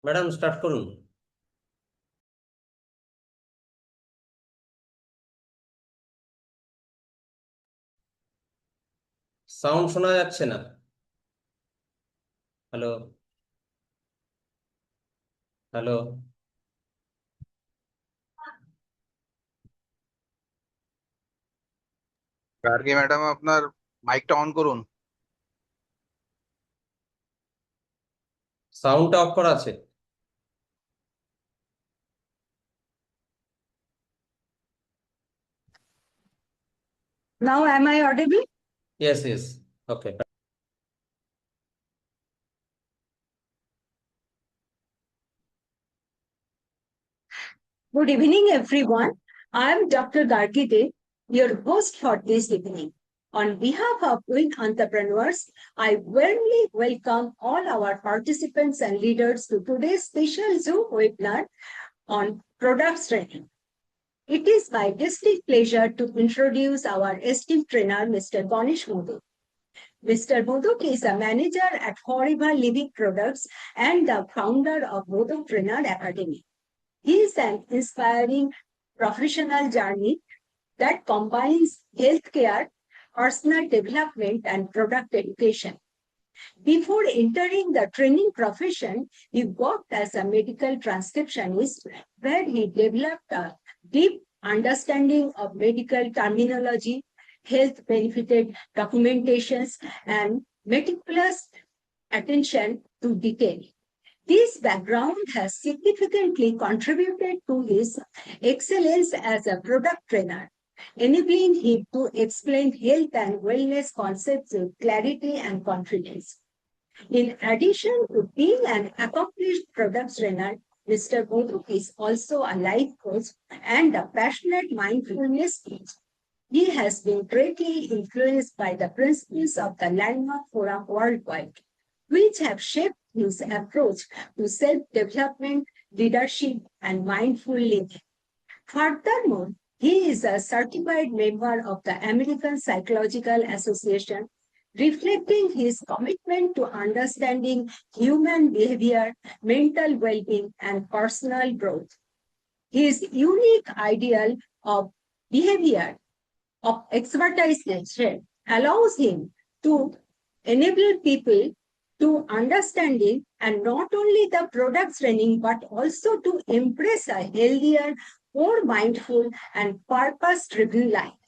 Madam start করুন। Sound শোনা যাচ্ছে না। Hello, hello. গার্গী ম্যাডাম, আপনার মাইকটা অন করুন। সাউন্ডটা অফ করা আছে। Now, am I audible? Yes, yes. Okay. Good evening, everyone. I am Dr. Gargide, your host for this evening. On behalf of Wing Entrepreneurs, I warmly welcome all our participants and leaders to today's special Zoom webinar on product training. It is my distinct pleasure to introduce our esteemed trainer, Mr. Ganesh Modu. Mr. Modok is a manager at Forever Living Products and the founder of Modok Trainer Academy. He is an inspiring professional journey that combines healthcare, personal development, and product education. Before entering the training profession, he worked as a medical transcriptionist where he developed a deep understanding of medical terminology, health benefited documentations, and meticulous attention to detail. This background has significantly contributed to his excellence as a product trainer, enabling him to explain health and wellness concepts with clarity and confidence. In addition to being an accomplished product trainer, Mr. Boduk is also a life coach and a passionate mindfulness coach. He has been greatly influenced by the principles of the Landmark Forum worldwide, which have shaped his approach to self-development, leadership, and mindful living. Furthermore, he is a certified member of the American Psychological Association, reflecting his commitment to understanding human behavior, mental well-being, and personal growth. His unique ideal of behavior of expertise allows him to enable people to understanding and not only the product training but also to embrace a healthier, more mindful and purpose-driven life.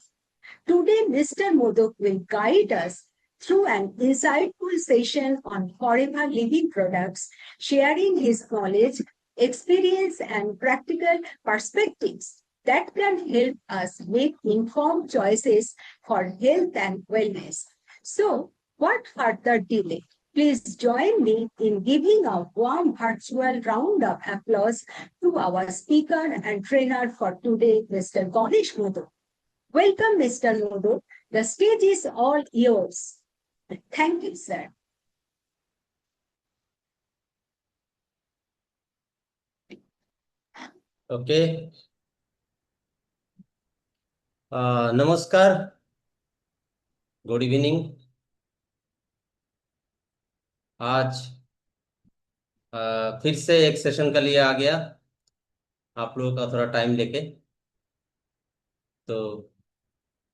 Today, Mr. Modok will guide us through an insightful session on forever living products, sharing his knowledge, experience, and practical perspectives that can help us make informed choices for health and wellness. So, what further delay? Please join me in giving a warm virtual round of applause to our speaker and trainer for today, Mr. Ganesh Modok. Welcome, Mr. Modok. The stage is all yours. Thank you, sir. Okay. नमस्कार। Good evening. आज फिर से एक session के लिए आ गया आप लोगों का थोड़ा टाइम लेके। तो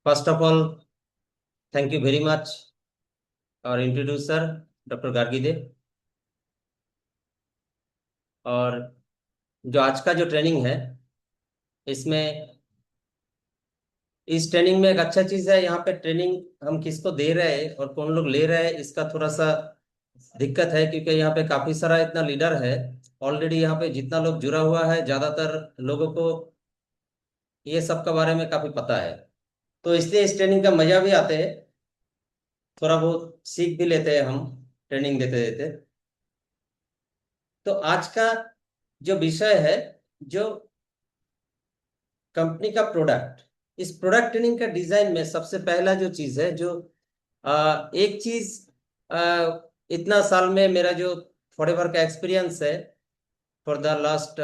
first of all, thank you very much और इंट्रोड्यूसर डॉक्टर गार्गीदे। और जो आज का जो ट्रेनिंग है, इसमें इस ट्रेनिंग में एक अच्छा चीज है, यहाँ पे ट्रेनिंग हम किसको दे रहे हैं और कौन लोग ले रहे हैं इसका थोड़ा सा दिक्कत है, क्योंकि यहाँ पे काफी सारा इतना लीडर है। ऑलरेडी यहाँ पे जितना लोग जुड़ा हुआ है, ज्यादातर लोगों को ये सब के बारे में काफी पता है। तो इसलिए इस ट्रेनिंग का मजा भी आते है, थोड़ा बहुत सीख भी लेते हैं हम ट्रेनिंग देते देते। तो आज का जो विषय है, जो कंपनी का प्रोडक्ट, इस प्रोडक्ट ट्रेनिंग का डिजाइन में सबसे पहला जो चीज है, जो एक चीज, इतना साल में मेरा जो फॉरएवर का एक्सपीरियंस है, फॉर द लास्ट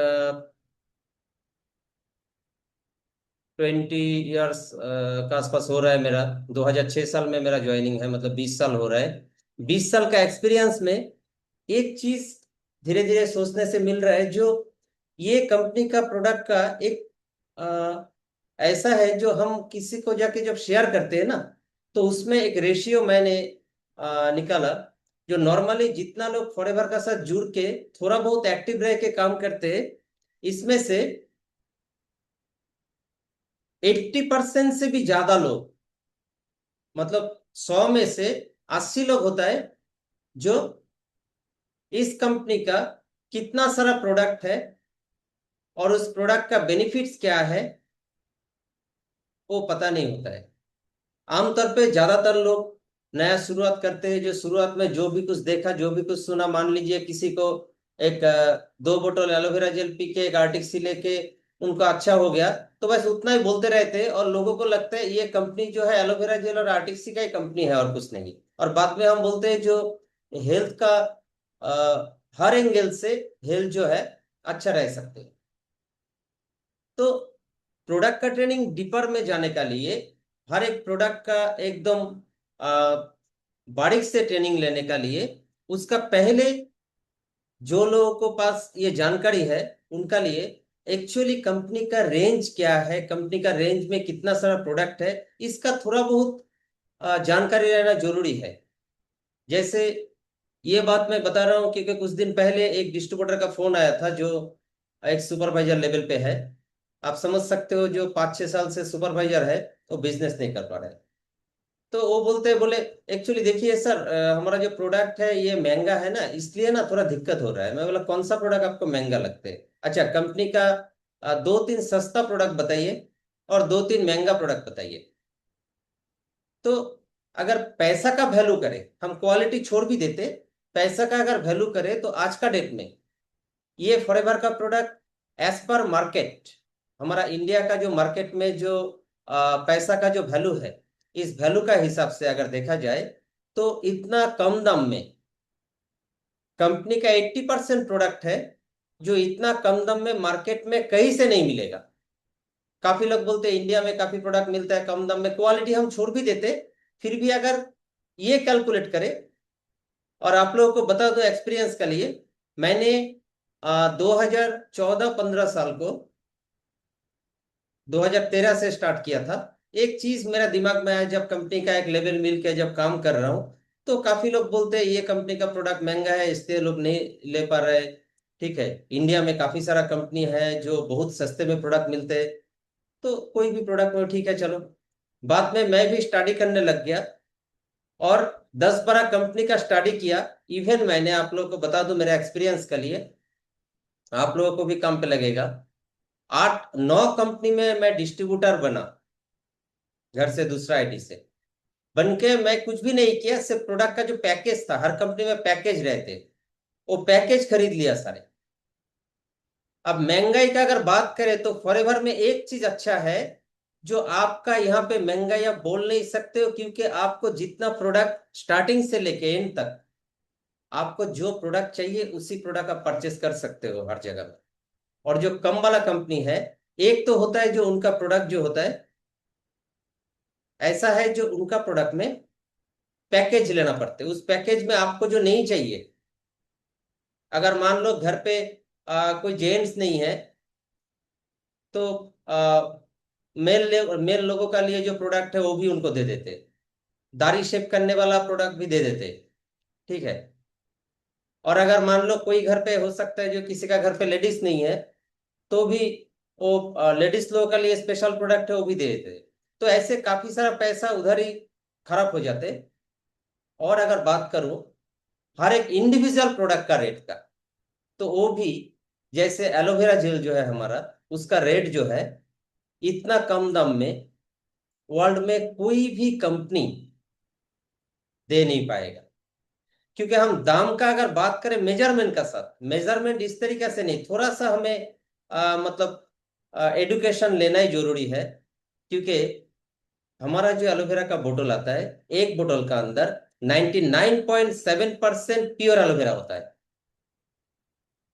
20 इयर्स का आसपास हो रहा है मेरा। 2006 साल में मेरा ज्वाइनिंग है, मतलब 20 साल हो रहा है। 20 साल का एक्सपीरियंस में एक चीज धीरे धीरे सोचने से मिल रहा है, जो ये कंपनी का प्रोडक्ट का एक ऐसा है जो हम किसी को जाके जब शेयर करते हैं ना, तो उसमें एक रेशियो मैंने निकाला। जो नॉर्मली जितना लोग फॉरएवर का साथ जुड़ के थोड़ा बहुत एक्टिव रह के काम करते हैं, इसमें से 80% से भी ज्यादा लोग, मतलब 100 में से 80 लोग होता है जो इस कंपनी का कितना सारा प्रोडक्ट है और उस प्रोडक्ट का बेनिफिट्स क्या है वो पता नहीं होता है। आमतौर पे ज्यादातर लोग नया शुरुआत करते हैं, जो शुरुआत में जो भी कुछ देखा, जो भी कुछ सुना, मान लीजिए किसी को एक 2 बोतल एलोवेरा जेल पी के एक आर्टिक सी लेके उनको अच्छा हो गया, तो बस उतना ही बोलते रहते हैं और लोगों को लगता है ये कंपनी जो है एलोवेरा जेल और आर्टिक सी का ही कंपनी है और कुछ नहीं। और बाद में हम बोलते हैं जो हेल्थ का हर एंगल से हेल्थ जो है अच्छा रह सकते हैं। तो प्रोडक्ट का ट्रेनिंग डीपर में जाने का लिए, हर एक प्रोडक्ट का एकदम बारीक से ट्रेनिंग लेने का लिए, उसका पहले जो लोगों को पास ये जानकारी है उनका लिए एक्चुअली कंपनी का रेंज क्या है, कंपनी का रेंज में कितना सारा प्रोडक्ट है, इसका थोड़ा बहुत जानकारी रहना जरूरी है। जैसे ये बात मैं बता रहा हूँ क्योंकि कुछ दिन पहले एक डिस्ट्रीब्यूटर का फोन आया था जो एक सुपरवाइजर लेवल पे है। आप समझ सकते हो जो 5-6 साल से सुपरवाइजर है वो बिजनेस नहीं कर पा रहा है। तो वो बोले एक्चुअली देखिए सर, हमारा जो प्रोडक्ट है ये महंगा है ना, इसलिए ना थोड़ा दिक्कत हो रहा है। मैं बोला कौन सा प्रोडक्ट आपको महंगा लगता है? अच्छा, कंपनी का 2-3 सस्ता प्रोडक्ट बताइए और 2-3 महंगा प्रोडक्ट बताइए। तो अगर पैसा का वैल्यू करे, हम क्वालिटी छोड़ भी देते, पैसा का अगर वैल्यू करे तो आज का डेट में ये फॉरएवर का प्रोडक्ट एज पर मार्केट, हमारा इंडिया का जो मार्केट में जो पैसा का जो वैल्यू है, इस वैल्यू का हिसाब से अगर देखा जाए तो इतना कम दाम में कंपनी का 80% प्रोडक्ट है जो इतना कम दाम में मार्केट में कहीं से नहीं मिलेगा। काफी लोग बोलते हैं इंडिया में काफी प्रोडक्ट मिलता है कम दाम में, क्वालिटी हम छोड़ भी देते, फिर भी अगर ये कैलकुलेट करें, और आप लोगों को बता दो एक्सपीरियंस के लिए, मैंने 2014-15 साल को 2013 से स्टार्ट किया था। एक चीज मेरा दिमाग में आया, जब कंपनी का एक लेवल मिल के जब काम कर रहा हूँ, तो काफी लोग बोलते हैं ये कंपनी का प्रोडक्ट महंगा है इसलिए लोग नहीं ले पा रहे। ठीक है, इंडिया में काफी सारा कंपनी है जो बहुत सस्ते में प्रोडक्ट मिलते हैं, तो कोई भी प्रोडक्ट हो ठीक है चलो। बाद में मैं भी स्टडी करने लग गया और 10-12 कंपनी का स्टडी किया। इवन मैंने आप लोगों को बता दूं मेरे एक्सपीरियंस के लिए, आप लोगों को भी काम पे लगेगा, 8-9 कंपनी में मैं डिस्ट्रीब्यूटर बना, घर से दूसरा आईडी से बन के। मैं कुछ भी नहीं किया, सिर्फ प्रोडक्ट का जो पैकेज था, हर कंपनी में पैकेज रहते, वो पैकेज खरीद लिया सारे। अब महंगाई का अगर बात करें तो फॉरएवर में एक चीज अच्छा है, जो आपका यहाँ पे महंगाई आप बोल नहीं सकते हो, क्योंकि आपको जितना प्रोडक्ट स्टार्टिंग से लेके एंड तक आपको जो प्रोडक्ट चाहिए उसी प्रोडक्ट आप परचेस कर सकते हो हर जगह में। और जो कम वाला कंपनी है, एक तो होता है जो उनका प्रोडक्ट जो होता है ऐसा है, जो उनका प्रोडक्ट में पैकेज लेना पड़ता है, उस पैकेज में आपको जो नहीं चाहिए, अगर मान लो घर पे कोई जेंट्स नहीं है तो मेल लोगों का लिए जो प्रोडक्ट है वो भी उनको दे देते, दाढ़ी शेव करने वाला प्रोडक्ट भी दे देते। ठीक है, और अगर मान लो कोई घर पे हो सकता है जो किसी का घर पे लेडीज नहीं है, तो भी वो लेडीज लोगों का लिए स्पेशल प्रोडक्ट है वो भी दे देते। तो ऐसे काफी सारा पैसा उधर ही खराब हो जाते। और अगर बात करूं हर एक इंडिविजुअल प्रोडक्ट का रेट का, तो वो भी, जैसे एलोवेरा जेल जो है हमारा, उसका रेट जो है इतना कम दाम में वर्ल्ड में कोई भी कंपनी दे नहीं पाएगा। क्योंकि हम दाम का अगर बात करें मेजरमेंट का साथ, मेजरमेंट इस तरीके से नहीं, थोड़ा सा हमें मतलब एडुकेशन लेना ही जरूरी है। क्योंकि हमारा जो एलोवेरा का बोतल आता है, एक बोतल का अंदर 99.7% प्योर एलोवेरा होता है।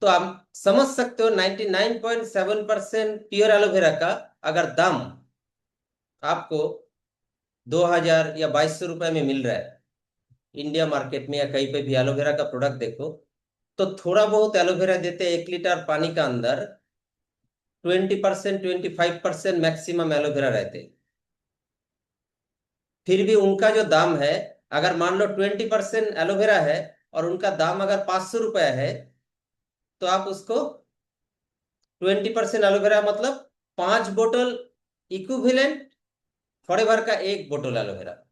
तो आप समझ सकते हो 99.7% प्योर एलोवेरा का अगर दाम आपको 2000 या 2200 रुपए में मिल रहा है इंडिया मार्केट में, या कहीं पे भी एलोवेरा का प्रोडक्ट देखो, तो थोड़ा बहुत एलोवेरा देते 1 लीटर पानी का अंदर 20% 25% मैक्सिमम एलोवेरा रहते। फिर भी उनका जो दाम है, अगर मान लो 20% एलोवेरा है और उनका दाम अगर 500 रुपया है, तो आप उसको 20% एलोवेरा मतलब 5 बोतल इक्विवेलेंट फॉरएवर का 1 बोतल एलोवेरा।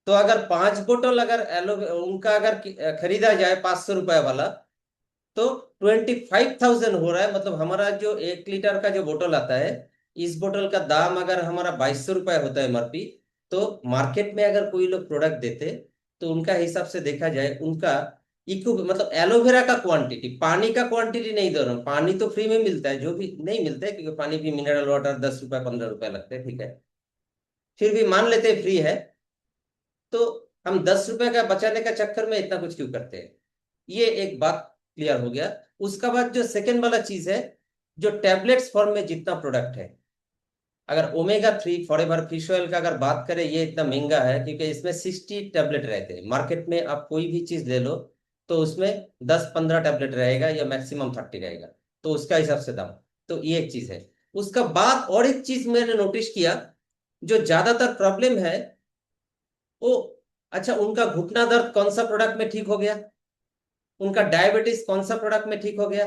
तो अगर 5 बोतल अगर एलोवेरा उनका अगर खरीदा जाए 500 रुपया वाला, तो 25,000 हो रहा है। मतलब हमारा जो 1 लीटर का जो बोतल आता है, इस बोतल का दाम अगर हमारा 2200 रुपया होता है एमआरपी, तो मार्केट में अगर कोई लोग प्रोडक्ट देते, तो उनका हिसाब से देखा जाए उनका इक्व मतलब एलोवेरा का क्वांटिटी, पानी का क्वांटिटी नहीं दे रहा हूं, पानी तो फ्री में मिलता है, जो भी नहीं मिलता है क्योंकि पानी भी मिनरल वाटर 10 रुपया 15 रुपया लगते हैं, ठीक है। फिर भी मान लेते हैं फ्री है, तो हम 10 रुपए का बचाने का चक्कर में इतना कुछ क्यों करते हैं। ये एक बात क्लियर हो गया। उसका बाद जो सेकेंड वाला चीज है, जो टैबलेट्स फॉर्म में जितना प्रोडक्ट है, अगर ओमेगा 3 फॉरएवर फिश ऑयल का अगर बात करें, ये इतना महंगा है क्योंकि इसमें 60 टैबलेट रहते हैं। मार्केट में आप कोई भी चीज ले लो, तो उसमें 10-15 टैबलेट रहेगा या मैक्सिमम 30 रहेगा, तो उसका हिसाब से दाम। तो ये एक चीज है। उसका बाद और एक चीज मैंने नोटिस किया, जो ज्यादातर प्रॉब्लम है वो, अच्छा उनका घुटना दर्द कौन सा प्रोडक्ट में ठीक हो गया, उनका डायबिटीज कौन सा प्रोडक्ट में ठीक हो गया।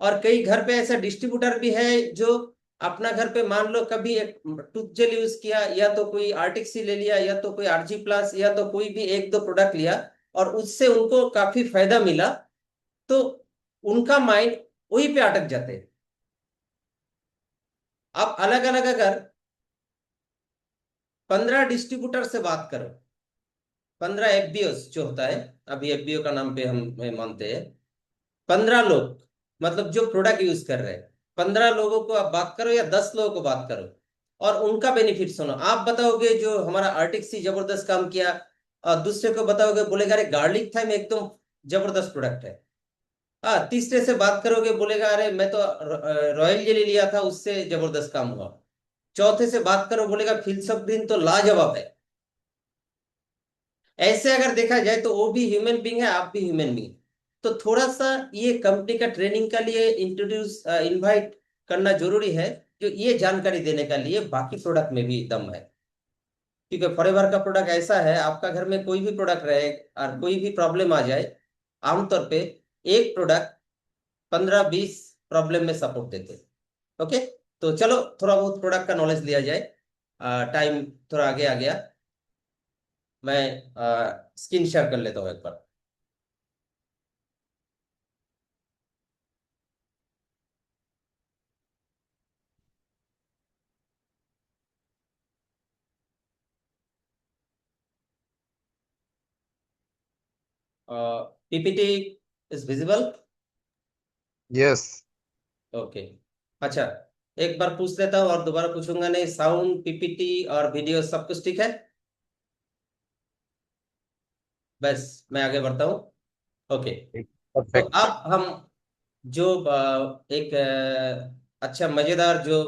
और कई घर पे ऐसा डिस्ट्रीब्यूटर भी है जो अपना घर पे मान लो कभी एक टूथ जेल यूज किया, या तो कोई आर्टिक्सी ले लिया, या तो कोई आरजी प्लस, या तो कोई भी 1-2 प्रोडक्ट लिया, और उससे उनको काफी फायदा मिला, तो उनका माइंड वहीं पे अटक जाते हैं। आप अलग अलग अगर 15 डिस्ट्रीब्यूटर से बात करो, 15 एफबीओ जो होता है, अभी एफबीओ का नाम पे हम मानते हैं, 15 लोग मतलब जो प्रोडक्ट यूज कर रहे हैं, 15 लोगों को आप बात करो या 10 लोगों को बात करो, और उनका बेनिफिट सुनो। आप बताओगे जो हमारा आर्टिक्सी जबरदस्त काम किया, और दूसरे को बताओगे बोलेगा अरे गार्लिक था में एकदम जबरदस्त प्रोडक्ट है। हाँ, तीसरे से बात करोगे बोलेगा अरे मैं तो रॉयल जेली लिया था उससे जबरदस्त काम हुआ। चौथे से बात करो बोलेगा फिलसफ ग्रीन तो लाजवाब है। ऐसे अगर देखा जाए तो वो भी ह्यूमन बींग है, आप भी ह्यूमन बींग। तो थोड़ा सा ये कंपनी का ट्रेनिंग का लिए इंट्रोड्यूस इनवाइट करना जरूरी है, जो ये जानकारी देने का लिए बाकी प्रोडक्ट में भी दम है। क्योंकि फॉरएवर का प्रोडक्ट ऐसा है, आपका घर में कोई भी प्रोडक्ट रहे और कोई भी प्रॉब्लम आ जाए, आमतौर पे एक प्रोडक्ट 15-20 प्रॉब्लम में सपोर्ट देते हैं। ओके, तो चलो थोड़ा बहुत प्रोडक्ट का नॉलेज लिया जाए। टाइम थोड़ा आगे आ गया, मैं स्क्रीन शेयर कर लेता हूँ एक बार। PPT is visible? Yes. Okay, अच्छा, एक बार पूछ लेता हूँ और दोबारा पूछूंगा नहीं। साउंड, पीपीटी और वीडियो सब कुछ ठीक है? बस मैं आगे बढ़ता हूँ। ओके, तो परफेक्ट। अब हम जो एक अच्छा मजेदार जो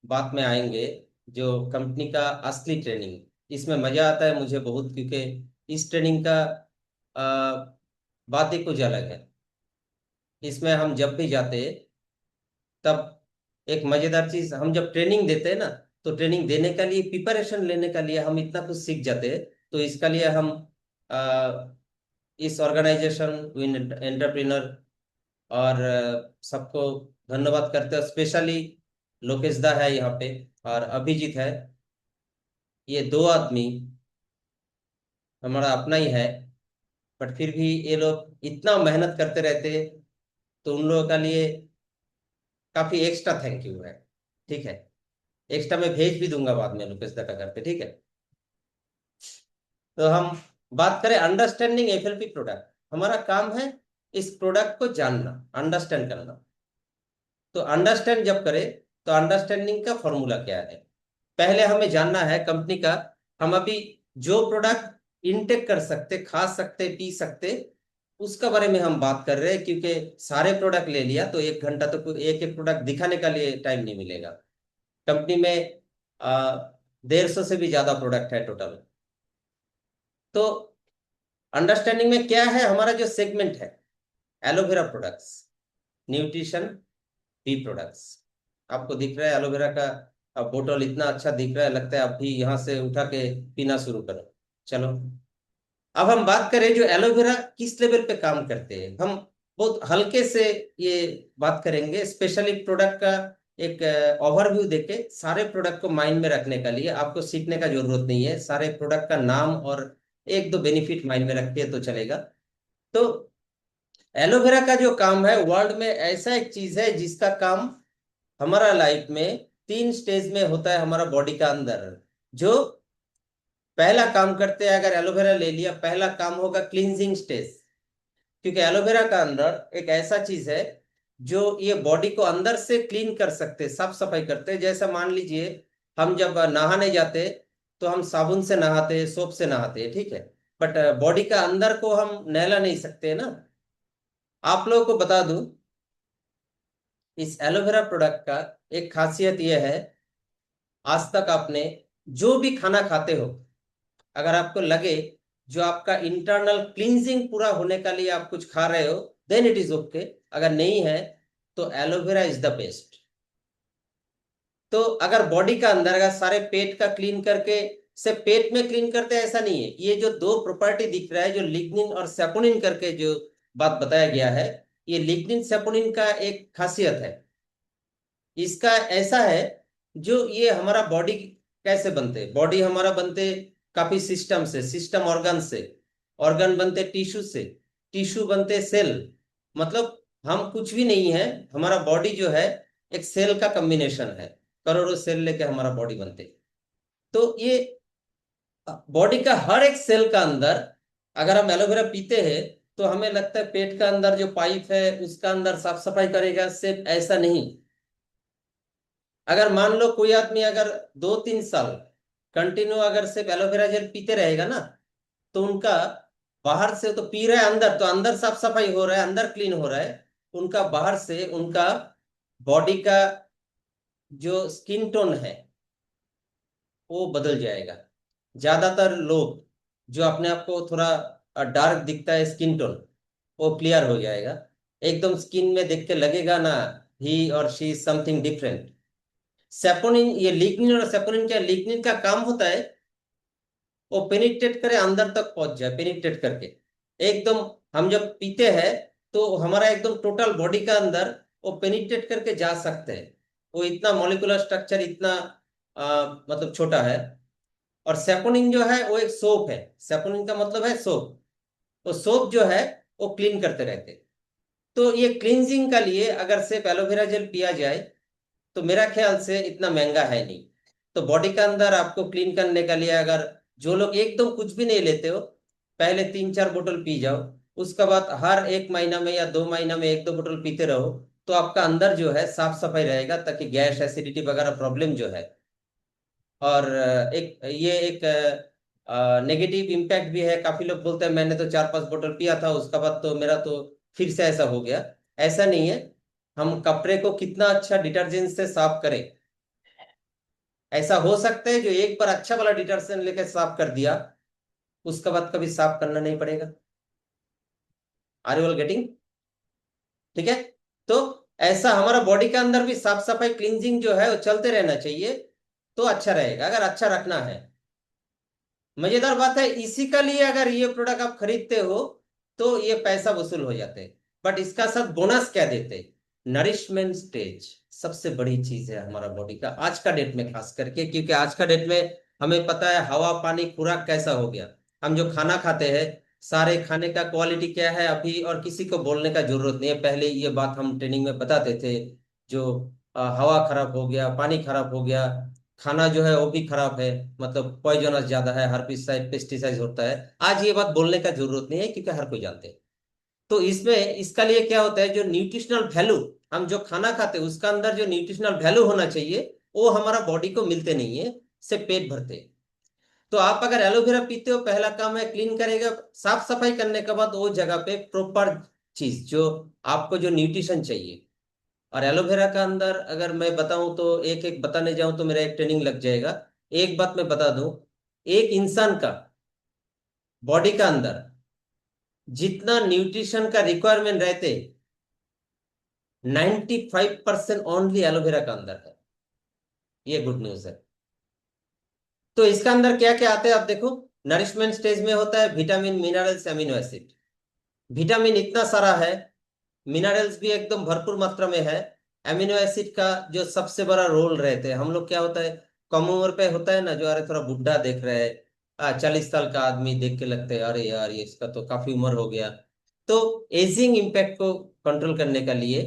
बात में आएंगे, जो कंपनी का असली ट्रेनिंग, इसमें मजा आता है मुझे बहुत, क्योंकि इस ट्रेनिंग का बात ही कुछ अलग है। इसमें हम जब भी जाते हैं, तब एक मजेदार चीज, हम जब ट्रेनिंग देते हैं ना, तो ट्रेनिंग देने का लिए, प्रिपरेशन लेने का लिए हम इतना कुछ सीख जाते हैं। तो इसका लिए हम इस ऑर्गेनाइजेशन विन एंटरप्रेन्योर और सबको धन्यवाद करते हैं। स्पेशली लोकेश दा है यहाँ पे और अभिजीत है, ये दो आदमी हमारा अपना ही है, बट फिर भी ये लोग इतना मेहनत करते रहते हैं, तो उन लोगों का लिए काफी एक्स्ट्रा थैंक यू है। ठीक है, एक्स्ट्रा मैं भेज भी दूंगा बाद में लोकेश दा का करते, ठीक है। तो हम बात करें अंडरस्टैंडिंग एफएलपी प्रोडक्ट, हमारा काम है इस प्रोडक्ट को जानना, अंडरस्टैंड करना। तो अंडरस्टैंड जब करें, तो अंडरस्टैंडिंग का फॉर्मूला क्या है, पहले हमें जानना है कंपनी का। हम अभी जो प्रोडक्ट इनटेक कर सकते, खा सकते, पी सकते, उसका बारे में हम बात कर रहे हैं। क्योंकि सारे प्रोडक्ट ले लिया तो 1 घंटा तो एक एक प्रोडक्ट दिखाने का लिए टाइम नहीं मिलेगा। कंपनी में 150 से भी ज्यादा प्रोडक्ट है टोटल। तो अंडरस्टैंडिंग में क्या है हमारा जो सेगमेंट है, aloe vera products, nutrition, bee products. आपको दिख रहा है एलोवेरा का अब बोतल इतना अच्छा दिख रहा है, लगता है आप भी यहाँ से उठा के पीना शुरू करो। चलो, अब हम बात करें जो एलोवेरा किस लेवल पे काम करते हैं। हम बहुत हल्के से ये बात करेंगे, स्पेशली प्रोडक्ट का एक ओवरव्यू देके, सारे प्रोडक्ट को माइंड में रखने के लिए आपको सीखने का जरूरत नहीं है, सारे प्रोडक्ट का नाम और एक दो बेनिफिट माइंड में रखिए तो चलेगा। तो एलोवेरा का जो काम है, वर्ल्ड में ऐसा एक चीज है जिसका काम हमारा लाइफ में 3 स्टेज में होता है हमारा बॉडी का अंदर। जो पहला काम करते हैं, अगर एलोवेरा ले लिया, पहला काम होगा क्लींजिंग स्टेज। क्योंकि एलोवेरा का अंदर एक ऐसा चीज है जो ये बॉडी को अंदर से क्लीन कर सकते, साफ सफाई करते। जैसा मान लीजिए हम जब नहाने जाते तो हम साबुन से नहाते, सोप से नहाते, ठीक है। बट बॉडी का अंदर को हम नहला नहीं सकते ना। आप लोगों को बता दूं, इस एलोवेरा प्रोडक्ट का एक खासियत यह है, आज तक आपने जो भी खाना खाते हो, अगर आपको लगे जो आपका इंटरनल क्लींजिंग पूरा होने के लिए आप कुछ खा रहे हो, देन इट इज ओके। अगर नहीं है तो एलोवेरा इज द बेस्ट। तो अगर बॉडी का अंदर, अगर सारे पेट का क्लीन करके, से पेट में क्लीन करते हैं ऐसा नहीं है। ये जो दो प्रॉपर्टी दिख रहा है, जो लिग्निन और सेपोनिन करके जो बात बताया गया है, ये लिग्निन सेपोनिन का एक खासियत है। इसका ऐसा है, जो ये हमारा बॉडी कैसे बनते, बॉडी हमारा बनते काफी सिस्टम से, सिस्टम ऑर्गन से, ऑर्गन बनते टिश्यू से, टिश्यू बनते सेल। मतलब हम कुछ भी नहीं है, हमारा बॉडी जो है एक सेल का कॉम्बिनेशन है, करोड़ों सेल लेके हमारा बॉडी बनते। तो ये बॉडी का हर एक सेल का अंदर, अगर हम एलोवेरा पीते हैं तो हमें लगता है पेट का अंदर जो पाइप है उसका अंदर साफ सफाई करेगा, सिर्फ ऐसा नहीं। अगर मान लो कोई आदमी अगर 2-3 साल कंटिन्यू अगर सिर्फ एलोवेरा जेल पीते रहेगा ना, तो उनका बाहर से तो पी रहा है, अंदर तो अंदर साफ सफाई हो रहा है, अंदर क्लीन हो रहा है, उनका बाहर से उनका बॉडी का जो स्किन टोन है वो बदल जाएगा। ज्यादातर लोग जो अपने आप को थोड़ा डार्क दिखता है स्किन टोन, वो क्लियर हो जाएगा। एकदम स्किन में देख के लगेगा ना, ही और she is something different. Saponin, ये लिग्निन और सेपोनिन, क्या लिग्निन का काम होता है वो पेनिट्रेट करे, अंदर तक पहुंच जाए, पेनिट्रेट करके एकदम। हम जब पीते हैं तो हमारा एकदम टोटल बॉडी का अंदर वो पेनिट्रेट करके जा सकते हैं। वो इतना मॉलिक्यूलर स्ट्रक्चर इतना मतलब छोटा है। और सेपोनिन जो है वो एक सोप है, सेपोनिन का मतलब है सोप। वो सोप जो है वो क्लीन करते रहते। तो ये क्लींजिंग का लिए अगर सिर्फ एलोवेरा जेल पिया जाए तो मेरा ख्याल से इतना महंगा है नहीं। तो बॉडी का अंदर आपको क्लीन करने के लिए, अगर जो लोग एकदम कुछ भी नहीं लेते हो, पहले 3-4 बोतल पी जाओ, उसके बाद हर 1 महीना में या 2 महीना में 1-2 बोतल पीते रहो, तो आपका अंदर जो है साफ सफाई रहेगा, ताकि गैस एसिडिटी वगैरह प्रॉब्लम जो है। और एक ये एक नेगेटिव इम्पैक्ट भी है। काफी लोग बोलते हैं मैंने तो 4-5 बोतल पिया था, उसका बाद तो मेरा तो फिर से ऐसा हो गया। ऐसा नहीं है। हम कपड़े को कितना अच्छा डिटर्जेंट से साफ करें, ऐसा हो सकता है जो एक बार अच्छा वाला डिटर्जेंट लेकर साफ कर दिया, उसके बाद कभी साफ करना नहीं पड़ेगा। Are you all getting? ठीक है। तो ऐसा हमारा बॉडी के अंदर भी साफ सफाई क्लींजिंग जो है वो चलते रहना चाहिए, तो अच्छा रहेगा अगर अच्छा रखना है। मजेदार बात है, इसी का लिए अगर ये प्रोडक्ट आप खरीदते हो तो ये पैसा वसूल हो जाते हैं। बट इसका साथ बोनस क्या देते, नरिशमेंट स्टेज सबसे बड़ी चीज है हमारा बॉडी का आज का डेट में, खास करके क्योंकि आज का डेट में हमें पता है हवा पानी खुराक कैसा हो गया। हम जो खाना खाते हैं, सारे खाने का क्वालिटी क्या है अभी, और किसी को बोलने का जरूरत नहीं है, पहले ये बात हम ट्रेनिंग में बताते थे। जो हवा खराब हो गया, पानी खराब हो गया, खाना जो है वो भी खराब है, मतलब पॉइजनस ज्यादा है, हर्बिसाइड पेस्टिसाइड होता है। आज ये बात बोलने का जरूरत नहीं है क्योंकि हर कोई जानते हैं। तो इसमें इसका लिए क्या होता है, जो न्यूट्रिशनल वैल्यू, हम जो खाना खाते हैं उसका अंदर जो न्यूट्रिशनल वैल्यू होना चाहिए, वो हमारा बॉडी को मिलते नहीं है, से पेट भरते हैं। तो आप अगर एलोवेरा पीते हो, पहला काम है क्लीन करेगा, साफ सफाई करने के बाद वो जगह पे प्रॉपर चीज जो आपको जो न्यूट्रिशन चाहिए। और एलोवेरा का अंदर अगर मैं बताऊं तो एक एक बताने जाऊं तो मेरा एक ट्रेनिंग लग जाएगा। एक बात मैं बता दूं, एक इंसान का बॉडी का अंदर जितना न्यूट्रिशन का रिक्वायरमेंट रहते 95% ओनली एलोवेरा का अंदर है। ये गुड न्यूज है। तो इसका अंदर क्या क्या आता है आप देखो। नरिशमेंट स्टेज में होता है vitamin, minerals, amino acid. Vitamin इतना सारा है, मिनरल्स भी एकदम भरपूर मात्रा में है। एमिनो एसिड का जो सबसे बड़ा रोल रहते हैं, हम लोग क्या होता है, कम उम्र पे होता है ना, जो अरे थोड़ा बुढ़ा देख रहे हैं, 40 साल का आदमी देख के लगता है अरे यार ये इसका तो काफी उम्र हो गया। तो एजिंग इम्पैक्ट को कंट्रोल करने का लिए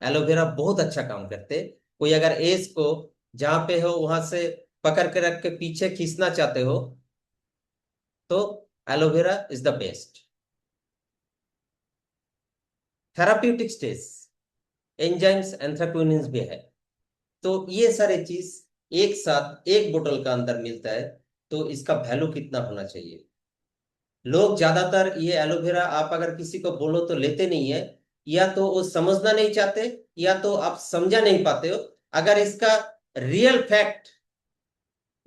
एलोवेरा बहुत अच्छा काम करते। कोई अगर एज को जहां पे हो वहां से पकड़ के रख के पीछे खींचना चाहते हो तो aloe vera is the best. Therapeutic stage, enzymes, anthraquinones भी है। तो ये सारे चीज एक साथ एक बोतल का अंदर मिलता है, तो इसका वैल्यू कितना होना चाहिए। लोग ज्यादातर ये एलोवेरा आप अगर किसी को बोलो तो लेते नहीं है, या तो वो समझना नहीं चाहते, या तो आप समझा नहीं पाते हो। अगर इसका रियल फैक्ट,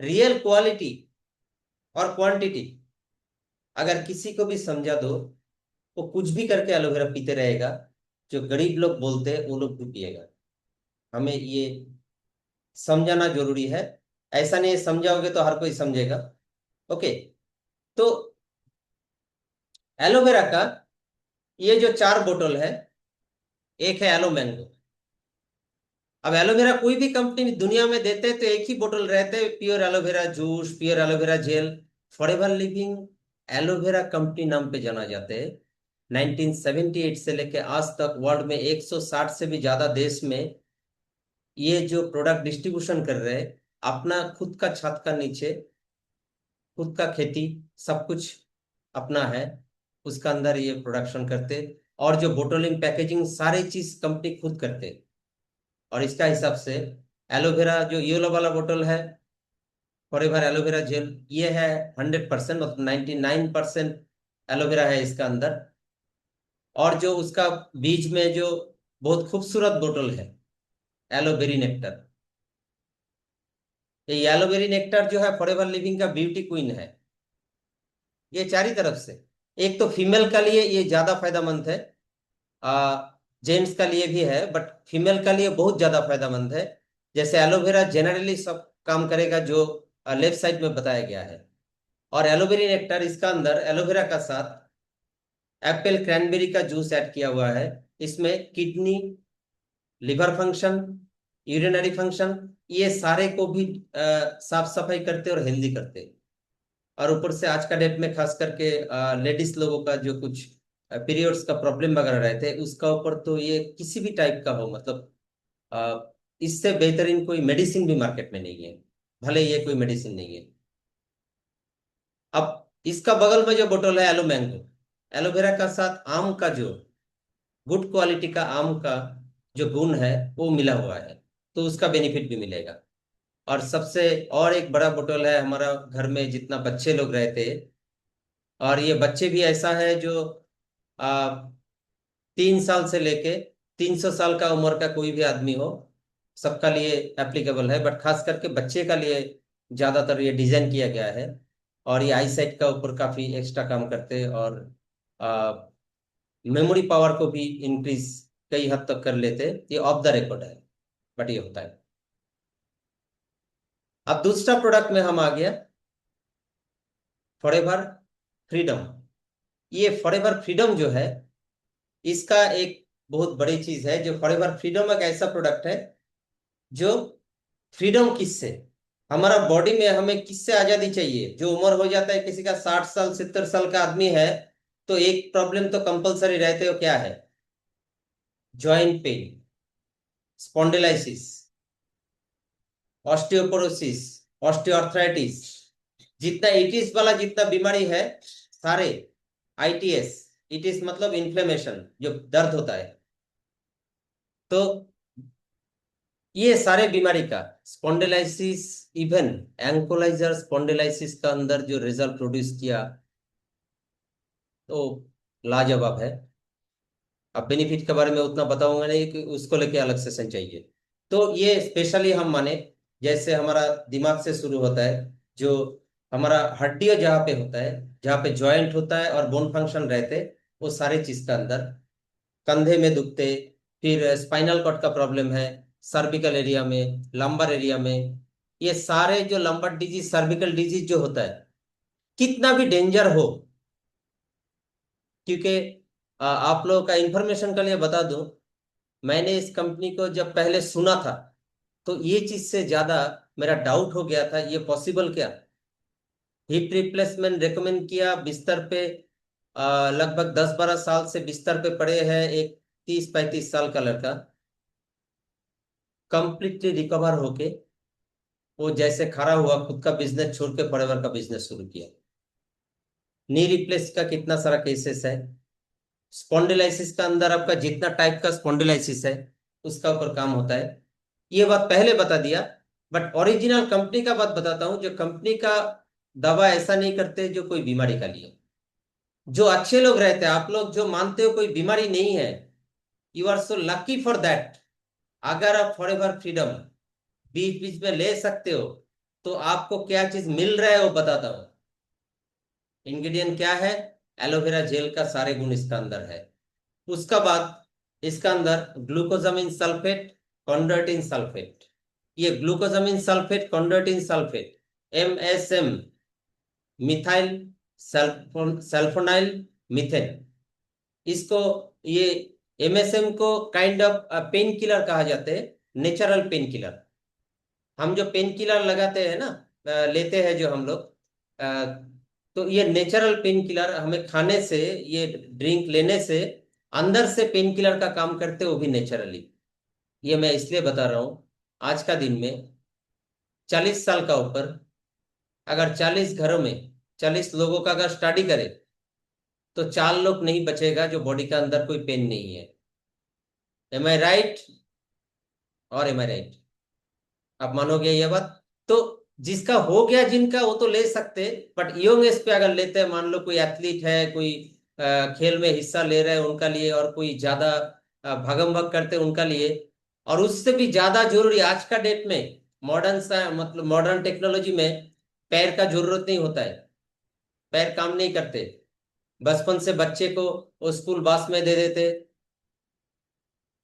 रियल क्वालिटी और क्वांटिटी अगर किसी को भी समझा दो, वो कुछ भी करके एलोवेरा पीते रहेगा। जो गरीब लोग बोलते हैं वो लोग भी पिएगा। हमें ये समझाना जरूरी है। ऐसा नहीं समझाओगे तो हर कोई समझेगा। ओके। तो एलोवेरा का ये जो 4 बोतल है, एक है एलो मैंगो। अब एलोवेरा कोई भी कंपनी दुनिया में देते हैं तो एक ही बोतल रहते हैं, pure aloe vera juice, pure aloe vera gel. Forever living aloe vera company नाम पे जाना जाते हैं। 1978 से लेके आज तक वर्ल्ड में 160 से भी ज्यादा देश में ये जो प्रोडक्ट डिस्ट्रीब्यूशन कर रहे हैं, अपना खुद का छत का नीचे, खुद का खेती, सब कुछ अपना है, उसका अंदर ये प्रोडक्शन करते। और जो बोटलिंग, पैकेजिंग, सारी चीज कंपनी खुद करते। और इसका हिसाब से एलोवेरा जो येलो वाला बोतल है, फॉरएवर एलोवेरा जेल, ये है 100%, मतलब 99% एलोवेरा है इसका अंदर। और जो उसका बीच में जो बहुत खूबसूरत बोतल है, एलोवेरी नेक्टर। ये एलोवेरी नेक्टर जो है फॉरएवर लिविंग का ब्यूटी क्वीन है। ये चारी तरफ से, एक तो फीमेल का लिए ये ज्यादा फायदेमंद है, जेंट्स का लिए भी है, बट फीमेल का लिए बहुत ज्यादा फायदेमंद है। जैसे एलोवेरा जनरली सब काम करेगा जो लेफ्ट साइड में बताया गया है। और एलोवेरी नेक्टर, इसका अंदर एलोवेरा का साथ एप्पल क्रैनबेरी का जूस ऐड किया हुआ है। इसमें kidney, liver function, urinary function, ये सारे को भी साफ सफाई करते और हेल्दी करते। और ऊपर से आज का डेट में खास करके लेडीज लोगों का जो कुछ पीरियड्स का प्रॉब्लम वगैरह रहते हैं, उसका ऊपर तो ये किसी भी टाइप का हो, मतलब इससे बेहतरीन कोई मेडिसिन भी मार्केट में नहीं है, भले ये कोई मेडिसिन नहीं है। अब इसका बगल में जो बोतल है एलो मैंगो, एलोवेरा का साथ आम का जो गुड क्वालिटी का आम का जो गुण है वो मिला हुआ है, तो उसका बेनिफिट भी मिलेगा। और सबसे और एक बड़ा बोतल है हमारा घर में जितना बच्चे लोग रहते हैं, और ये बच्चे भी ऐसा है जो आ, 3 साल से लेके 300 साल का उम्र का कोई भी आदमी हो, सबका लिए एप्लीकेबल है, बट खास करके बच्चे का लिए ज्यादातर ये डिजाइन किया गया है। और ये आई साइट का ऊपर काफी एक्स्ट्रा काम करते हैं, और मेमोरी पावर को भी इंक्रीज कई हद तक कर लेते। ये ऑफ द रिकॉर्ड है, बट ये होता है। अब दूसरा प्रोडक्ट में हम आ गया, फॉरएवर फ्रीडम। ये फॉरएवर फ्रीडम जो है, इसका एक बहुत बड़ी चीज है। जो फॉरएवर फ्रीडम एक ऐसा प्रोडक्ट है जो फ्रीडम किससे, हमारा बॉडी में हमें किससे आजादी चाहिए। जो उम्र हो जाता है किसी का 60 साल 70 साल का आदमी है, तो एक प्रॉब्लम तो कंपलसरी रहते हो, क्या है, joint pain, spondylosis, osteoporosis, osteoarthritis, जितना इटिस वाला जितना बीमारी है सारे, आईटीएस, इटिस मतलब इन्फ्लेमेशन, जो दर्द होता है, तो ये सारे बीमारी का स्पॉन्डिलाइसिस, इवन एंकोलाइजर स्पॉन्डिलाइसिस का अंदर जो रिजल्ट प्रोड्यूस किया, तो लाजवाब है। अब बेनिफिट के बारे में उतना बताऊंगा नहीं कि उसको लेके अलग सेशन चाहिए। तो ये स्पेशली हम माने, जैसे हमारा दिमाग से शुरू होता है, जो हमारा हड्डियां जहाँ पे होता है, जहाँ पे जॉइंट होता है और बोन फंक्शन रहते, वो सारे चीज का अंदर, कंधे में दुखते, फिर स्पाइनल कॉर्ड का प्रॉब्लम है, सर्विकल एरिया में, लंबर एरिया में, ये सारे जो लंबर डिजीज, सर्विकल डिजीज जो होता है, कितना भी डेंजर हो, क्योंकि आप लोगों का इंफॉर्मेशन के लिए बता दूं, मैंने इस कंपनी को जब पहले सुना था तो ये चीज से ज्यादा मेरा डाउट हो गया था, ये पॉसिबल क्या। हिप रिप्लेसमेंट रेकमेंड किया, बिस्तर पे लगभग 10-12 साल से बिस्तर पे पड़े हैं एक 30-35 साल का लड़का, कंप्लीटली रिकवर होके वो जैसे खड़ा हुआ, खुद का बिजनेस छोड़ के फॉरएवर का बिजनेस शुरू किया। नी रिप्लेस का कितना सारा केसेस है, स्पॉन्डिलाइसिस का अंदर आपका जितना टाइप का स्पॉन्डिलाइसिस है उसका ऊपर काम होता है। ये बात पहले बता दिया, बट ओरिजिनल कंपनी का बात बताता हूँ, जो कंपनी का दवा ऐसा नहीं करते जो कोई बीमारी का लिए। जो अच्छे लोग रहते हैं, आप लोग जो मानते हो कोई बीमारी नहीं है, you are so lucky for that. अगर आप फॉरएवर फ्रीडम बीच बीच में ले सकते हो, तो आपको क्या चीज मिल रहा है वो बताता हूँ। इंग्रेडिएंट क्या है, एलोवेरा जेल का सारे गुण इसका अंदर है। उसका बाद इसका अंदर ग्लूकोजामिन सल्फेट, कॉन्ड्रोइटिन सल्फेट, ये glucosamine sulphate, chondroitin sulphate, MSM, methyl sulphonyl methane, इसको, ये MSM को काइंड ऑफ पेन किलर कहा जाते हैं, नेचुरल पेन किलर। हम जो पेन किलर लगाते हैं ना, लेते हैं जो हम लोग, तो ये नेचुरल पेन किलर हमें खाने से, ये ड्रिंक लेने से अंदर से पेन किलर का काम करते, वो भी नेचुरली। ये मैं इसलिए बता रहा हूँ, आज का दिन में 40 साल का ऊपर, अगर 40 घरों में 40 लोगों का अगर स्टडी करे, तो 4 लोग नहीं बचेगा जो बॉडी का अंदर कोई पेन नहीं है। एम आई राइट और एम आई राइट? आप मानोगे ये बात? तो जिसका हो गया, जिनका, वो तो ले सकते, बट यंग एज पे अगर लेते हैं, मान लो कोई एथलीट है, कोई खेल में हिस्सा ले रहे हैं उनका लिए, और कोई ज्यादा भागम भाग करते हैं उनका लिए, और उससे भी ज्यादा जरूरी आज का डेट में, मॉडर्न मतलब मॉडर्न टेक्नोलॉजी में पैर का जरूरत नहीं होता है, पैर काम नहीं करते। बचपन से बच्चे को वो स्कूल बस में दे देते,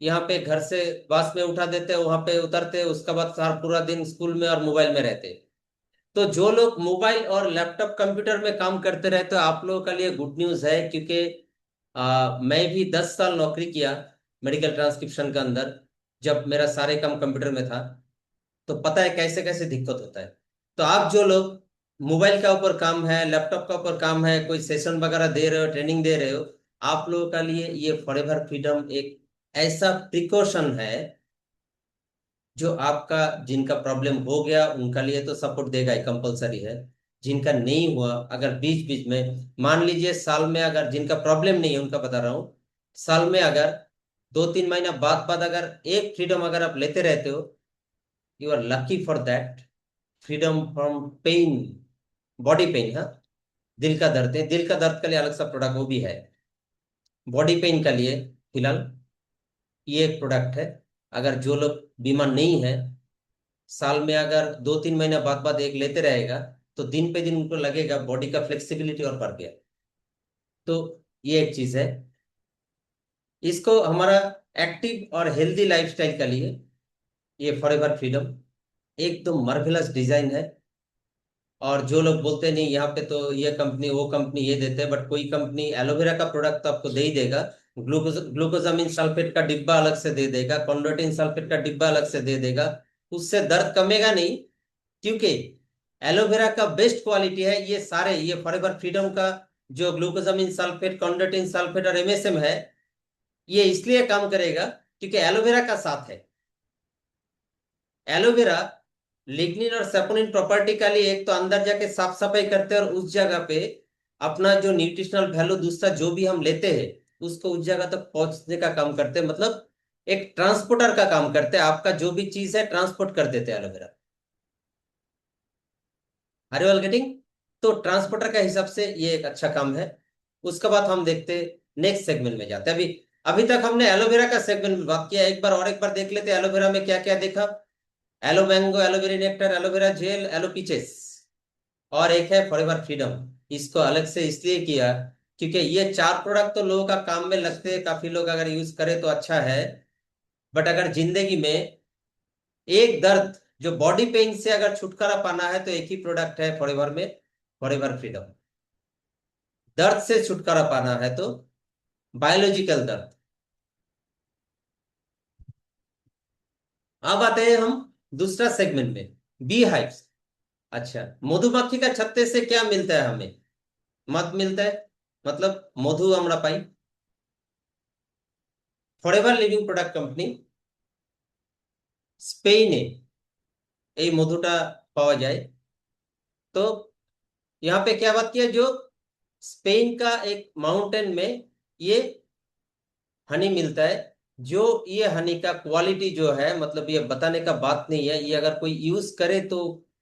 यहाँ पे घर से बस में उठा देते, वहां पे उतरते, उसके बाद सारा पूरा दिन स्कूल में और मोबाइल में रहते। तो जो लोग मोबाइल और लैपटॉप कंप्यूटर में काम करते रहते हो, आप लोगों के लिए गुड न्यूज है, क्योंकि मैं भी 10 साल नौकरी किया मेडिकल ट्रांसक्रिप्शन के अंदर, जब मेरा सारे काम कंप्यूटर में था, तो पता है कैसे कैसे दिक्कत होता है। तो आप जो लोग मोबाइल का ऊपर काम है, लैपटॉप का ऊपर काम है, कोई सेशन वगैरह दे रहे हो, ट्रेनिंग दे रहे हो, आप लोगों का लिए ये फॉरएवर फ्रीडम एक ऐसा प्रिकॉशन है, जो आपका, जिनका प्रॉब्लम हो गया उनका लिए तो सपोर्ट देगा ही, कंपलसरी है। जिनका नहीं हुआ, अगर बीच बीच में, मान लीजिए साल में, अगर जिनका प्रॉब्लम नहीं है उनका बता रहा हूँ, साल में अगर 2-3 महीना बाद बाद अगर एक फ्रीडम अगर आप लेते रहते हो, you are lucky for that. Freedom from pain, body pain, हाँ, दिल का दर्द है, दिल का दर्द के लिए अलग सा प्रोडक्ट वो भी है, बॉडी पेन के लिए फिलहाल ये एक प्रोडक्ट है। अगर जो लोग बीमार नहीं है, साल में अगर 2-3 महीना बाद बाद एक लेते रहेगा, तो दिन पे दिन उनको लगेगा बॉडी का फ्लेक्सिबिलिटी और बढ़ गया। तो ये एक चीज है। इसको हमारा एक्टिव और हेल्दी लाइफस्टाइल के लिए ये फॉरएवर फ्रीडम एकदम मार्वेलस डिजाइन है। और जो लोग बोलते नहीं यहाँ पे तो ये कंपनी वो कंपनी ये देते हैं, बट कोई कंपनी एलोवेरा का प्रोडक्ट तो आपको दे ही देगा, ग्लूकोजामिन सल्फेट का डिब्बा अलग से दे देगा, कॉन्ड्रोइटिन सल्फेट का डिब्बा अलग से दे देगा। उससे दर्द कमेगा नहीं, क्योंकि एलोवेरा का बेस्ट क्वालिटी है। ये सारे, ये फॉरएवर फ्रीडम का जो ग्लूकोजामिन सल्फेट, कॉन्ड्रोइटिन सल्फेट और MSM है, ये इसलिए काम करेगा क्योंकि एलोवेरा का साथ है। एलोवेरा लिग्निन और सेपोनिन प्रॉपर्टी का लिए एक तो अंदर जाके साफ सफाई करते हैं, और उस जगह पे अपना जो न्यूट्रिशनल वैल्यू दूसरा जो भी हम लेते हैं उसको उस जगह तक पहुंचने का काम करते हैं, मतलब एक ट्रांसपोर्टर का काम करते हैं, आपका जो भी चीज है ट्रांसपोर्ट कर देते हैं aloe vera. Are you all getting? तो ट्रांसपोर्टर का हिसाब से ये एक अच्छा काम है। उसके बाद हम देखते नेक्स्ट सेगमेंट में जाते हैं। अभी अभी तक हमने एलोवेरा का सेगमेंट में बात किया, एक बार और एक बार देख लेते हैं एलोवेरा में क्या क्या देखा। Aloe mango, aloe vera nectar, aloe vera gel, aloe peaches, और एक है फॉरएवर फ्रीडम। इसको अलग से इसलिए किया क्योंकि ये चार प्रोडक्ट तो लोगों का काम में लगते हैं, काफी लोग अगर यूज करें तो अच्छा है। बट अगर जिंदगी में एक दर्द, जो बॉडी पेन से अगर छुटकारा पाना है, तो एक ही प्रोडक्ट है फॉरएवर में, फॉरएवर फ्रीडम। दर्द से छुटकारा पाना है तो बायोलॉजिकल दर्द। अब आते हैं हम दूसरा सेगमेंट में, बी हाइव्स। अच्छा, मधुमक्खी का छत्ते से क्या मिलता है हमें? मत मिलता है, मतलब मधु আমরা পাই। ফরএভার লিভিং প্রোডাক্ট কোম্পানি স্পেনে এই মধুটা পাওয়া যায়। तो यहाँ पे क्या बात किया, जो स्पेन का एक माउंटेन में ये हनी मिलता है। जो ये हनी का क्वालिटी जो है, मतलब ये बताने का बात नहीं है, ये अगर कोई यूज करे तो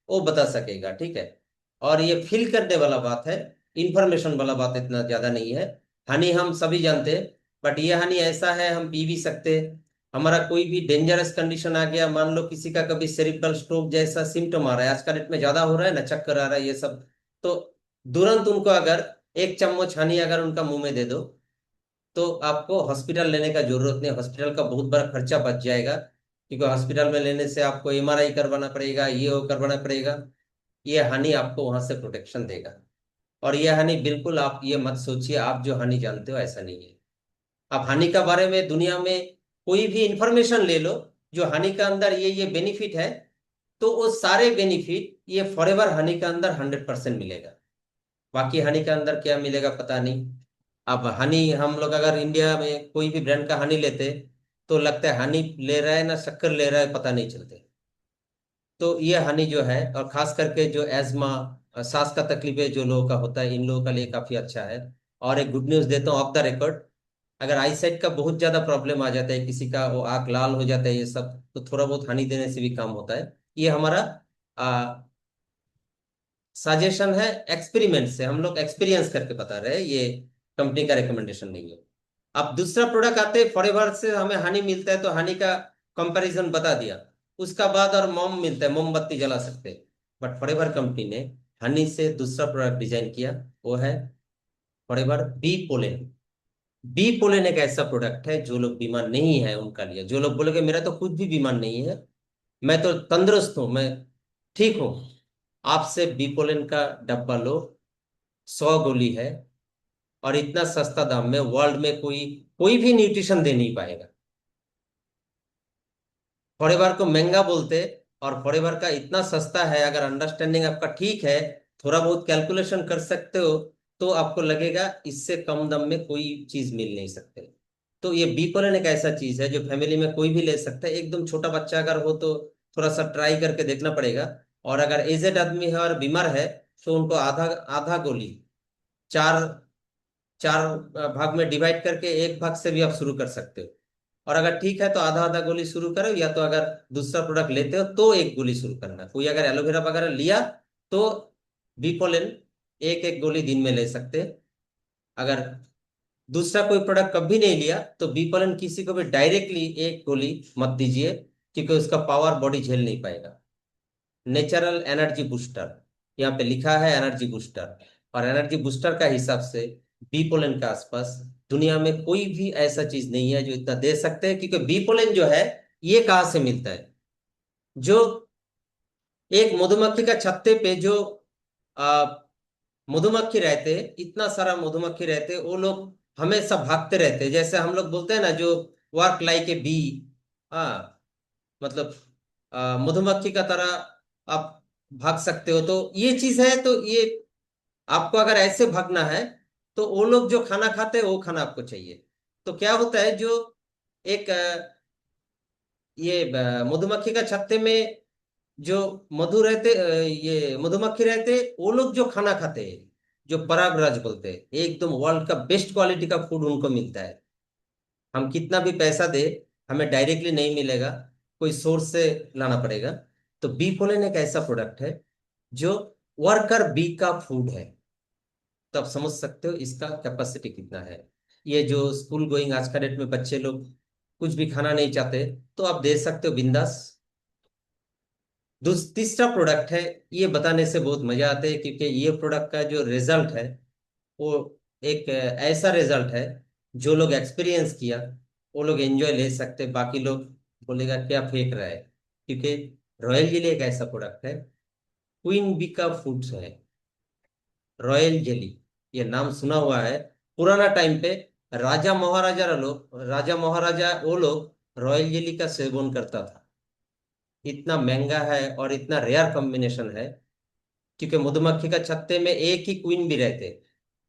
वो बता सकेगा, ठीक है। और ये फील करने वाला बात है, इंफॉर्मेशन वाला बात इतना ज्यादा नहीं है। हनी हम सभी जानते हैं, बट ये हनी ऐसा है हम पी भी सकते हैं। हमारा कोई भी डेंजरस कंडीशन आ गया, मान लो किसी का कभी सेरिब्रल स्ट्रोक जैसा सिम्टम आ रहा है, आजकल डेट में ज्यादा हो रहा है ना, चक्कर आ रहा है ये सब, तो तुरंत उनको अगर एक चम्मच हनी अगर उनका मुंह में दे दो, तो आपको हॉस्पिटल लेने का जरूरत नहीं, हॉस्पिटल का बहुत बड़ा खर्चा बच जाएगा। क्योंकि हॉस्पिटल में लेने से आपको एमआरआई करवाना पड़ेगा, ये वो करवाना पड़ेगा। ये हनी आपको वहां से प्रोटेक्शन देगा। और ये हनी बिल्कुल, आप ये मत सोचिए आप जो हनी जानते हो ऐसा नहीं है। आप हनी का बारे में दुनिया में कोई भी इंफॉर्मेशन ले लो, जो हनी का अंदर ये बेनिफिट है, तो वो सारे बेनिफिट ये फॉरएवर हनी का अंदर 100% मिलेगा। बाकी हनी के अंदर क्या मिलेगा पता नहीं। अब हनी हम लोग अगर इंडिया में कोई भी ब्रांड का हनी लेते, तो लगता है हनी ले रहा है ना शक्कर ले रहा है, पता नहीं चलते। तो ये हनी जो है, और खास करके जो एज्मा, सांस का तकलीफे जो लोगों का होता है, इन लोगों का लिए काफी अच्छा है। और एक गुड न्यूज देता हूँ ऑफ द रिकॉर्ड, अगर आई साइट का बहुत ज्यादा प्रॉब्लम आ जाता है, किसी का वो आंख लाल हो जाता है ये सब, तो थोड़ा बहुत हनी देने से भी काम होता है। ये हमारा सजेशन है, एक्सपेरिमेंट से हम लोग एक्सपीरियंस करके बता रहे हैं, ये कंपनी का रिकमेंडेशन नहीं है। अब दूसरा प्रोडक्ट आते हैं, फॉरएवर से हमें हनी मिलता है, तो हनी का कंपैरिजन बता दिया। उसका बाद और मोम मिलता है, मोमबत्ती जला सकते हैं। बट फॉरएवर कंपनी ने हनी से दूसरा प्रोडक्ट डिजाइन किया, वो है forever bee pollen. Bee pollen एक ऐसा प्रोडक्ट है जो लोग बीमार नहीं है उनका लिए, जो लोग बोलोगे मेरा तो खुद भी बीमार नहीं है, मैं तो तंदुरुस्त हूं, मैं ठीक हूं, आपसे बी पोलेन का डब्बा लो। 100 गोली है, और इतना सस्ता दाम में वर्ल्ड में कोई कोई भी न्यूट्रिशन दे नहीं पाएगा। फॉरएवर को महंगा बोलते, और फॉरएवर का इतना सस्ता है, अगर अंडरस्टैंडिंग आपका ठीक है, थोड़ा बहुत कैलकुलेशन कर सकते हो, तो आपको लगेगा इससे कम दाम में कोई चीज मिल नहीं सकते। तो ये बीपोलन एक ऐसा चीज है जो फैमिली में कोई भी ले सकता है, एकदम छोटा बच्चा अगर हो तो थोड़ा सा ट्राई करके देखना पड़ेगा। और अगर एजेड आदमी है और बीमार है, तो उनको आधा आधा गोली, चार चार भाग में डिवाइड करके एक भाग से भी आप शुरू कर सकते हो। और अगर ठीक है तो आधा आधा गोली शुरू करो, या तो अगर दूसरा प्रोडक्ट लेते हो तो एक गोली शुरू करना। कोई अगर एलोवेरा वगैरह लिया, तो बिपोलिन एक एक गोली दिन में ले सकते हैं। अगर दूसरा कोई प्रोडक्ट कभी नहीं लिया, तो बिपोलिन किसी को भी डायरेक्टली एक गोली मत दीजिए, क्योंकि उसका पावर बॉडी झेल नहीं पाएगा। नेचुरल एनर्जी बूस्टर, यहाँ पे लिखा है एनर्जी बूस्टर। और एनर्जी बूस्टर का हिसाब से बी पोलन के आसपास दुनिया में कोई भी ऐसा चीज नहीं है जो इतना दे सकते हैं। क्योंकि बी पोलन जो है, ये कहाँ से मिलता है? जो एक मधुमक्खी का छत्ते पे जो आ, मधुमक्खी रहते, इतना सारा मधुमक्खी रहते, वो लोग हमेशा भागते रहते, जैसे हम लोग बोलते हैं ना, जो वर्क लाइक ए बी। हाँ, मतलब मधुमक्खी का तरह आप भाग सकते हो, तो ये चीज है। तो ये आपको अगर ऐसे भागना है, तो वो लोग जो खाना खाते हैं वो खाना आपको चाहिए। तो क्या होता है, जो एक ये मधुमक्खी का छत्ते में जो मधु रहते, ये मधुमक्खी रहते, वो लोग जो खाना खाते हैं, जो परागरज बोलते हैं, एकदम वर्ल्ड का बेस्ट क्वालिटी का फूड उनको मिलता है। हम कितना भी पैसा दे, हमें डायरेक्टली नहीं मिलेगा, कोई सोर्स से लाना पड़ेगा। तो बी पोलन एक ऐसा प्रोडक्ट है जो वर्कर बी का फूड है। तो आप समझ सकते हो इसका कैपेसिटी कितना है। ये जो स्कूल गोइंग आज का डेट में बच्चे लोग कुछ भी खाना नहीं चाहते, तो आप दे सकते हो बिंदास। तीसरा प्रोडक्ट है, ये बताने से बहुत मजा आता है, क्योंकि ये प्रोडक्ट का जो रिजल्ट है, वो एक ऐसा रिजल्ट है, जो लोग एक्सपीरियंस किया वो लोग एंजॉय ले सकते, बाकी लोग बोलेगा क्या फेंक रहा है। क्योंकि रॉयल जेली एक ऐसा प्रोडक्ट है, क्वीन बी का फूड्स है रॉयल जेली, ये नाम सुना हुआ है। पुराना टाइम पे राजा महाराजा वो लोग रॉयल जेली का सेवन करता था। इतना महंगा है और इतना रेयर कॉम्बिनेशन है, क्योंकि मधुमक्खी का छत्ते में एक ही क्वीन बी रहते।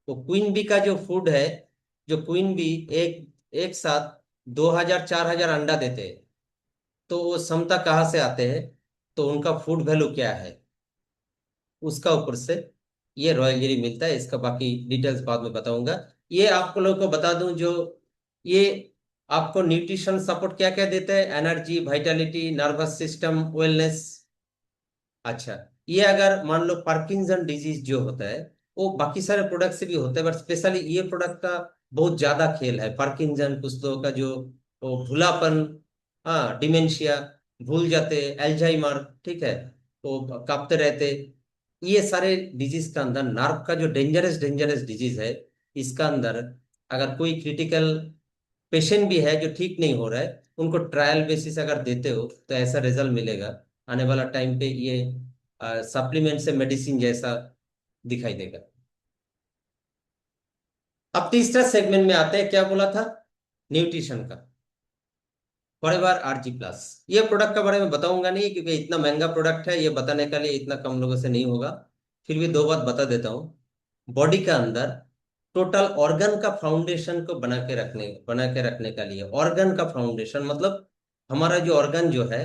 वो क्वीन बी का जो फूड है, जो क्वीन बी एक एक साथ 2000 4000 अंडा देते हैं, तो वो क्षमता कहाँ से आते हैं, तो उनका फूड वैल्यू क्या है, उसका ऊपर से ये रॉयल जेली मिलता है। इसका बाकी डिटेल्स बाद में बताऊंगा। ये आपको लोगों को बता दूं, जो ये आपको न्यूट्रिशन सपोर्ट क्या क्या देते हैं, energy, Vitality, nervous system, wellness. अच्छा, ये अगर मान लो पार्किंसन डिजीज जो होता है, वो बाकी सारे प्रोडक्ट से भी होता है, बट स्पेशली ये प्रोडक्ट का बहुत ज्यादा खेल है। पार्किंसन, कुछ लोगों का जो वो भूलापन, हाँ डिमेंशिया, भूल जाते, एल्जाइमर, ठीक है, वो कांपते रहते, ये सारे डिजीज का अंदर नार्व का जो डेंजरस डेंजरस डिजीज है, इसका अंदर अगर कोई क्रिटिकल पेशेंट भी है जो ठीक नहीं हो रहा है, उनको ट्रायल बेसिस अगर देते हो तो ऐसा रिजल्ट मिलेगा। आने वाला टाइम पे ये सप्लीमेंट से मेडिसिन जैसा दिखाई देगा। अब तीसरा सेगमेंट में आते हैं, क्या बोला था, न्यूट्रिशन का। फॉरएवर आरजी प्लस, ये प्रोडक्ट के बारे में बताऊंगा नहीं, क्योंकि इतना महंगा प्रोडक्ट है, ये बताने के लिए इतना कम लोगों से नहीं होगा। फिर भी दो बात बता देता हूँ। बॉडी का अंदर टोटल ऑर्गन का फाउंडेशन को बना के रखने का लिए, ऑर्गन का फाउंडेशन मतलब हमारा जो ऑर्गन जो है,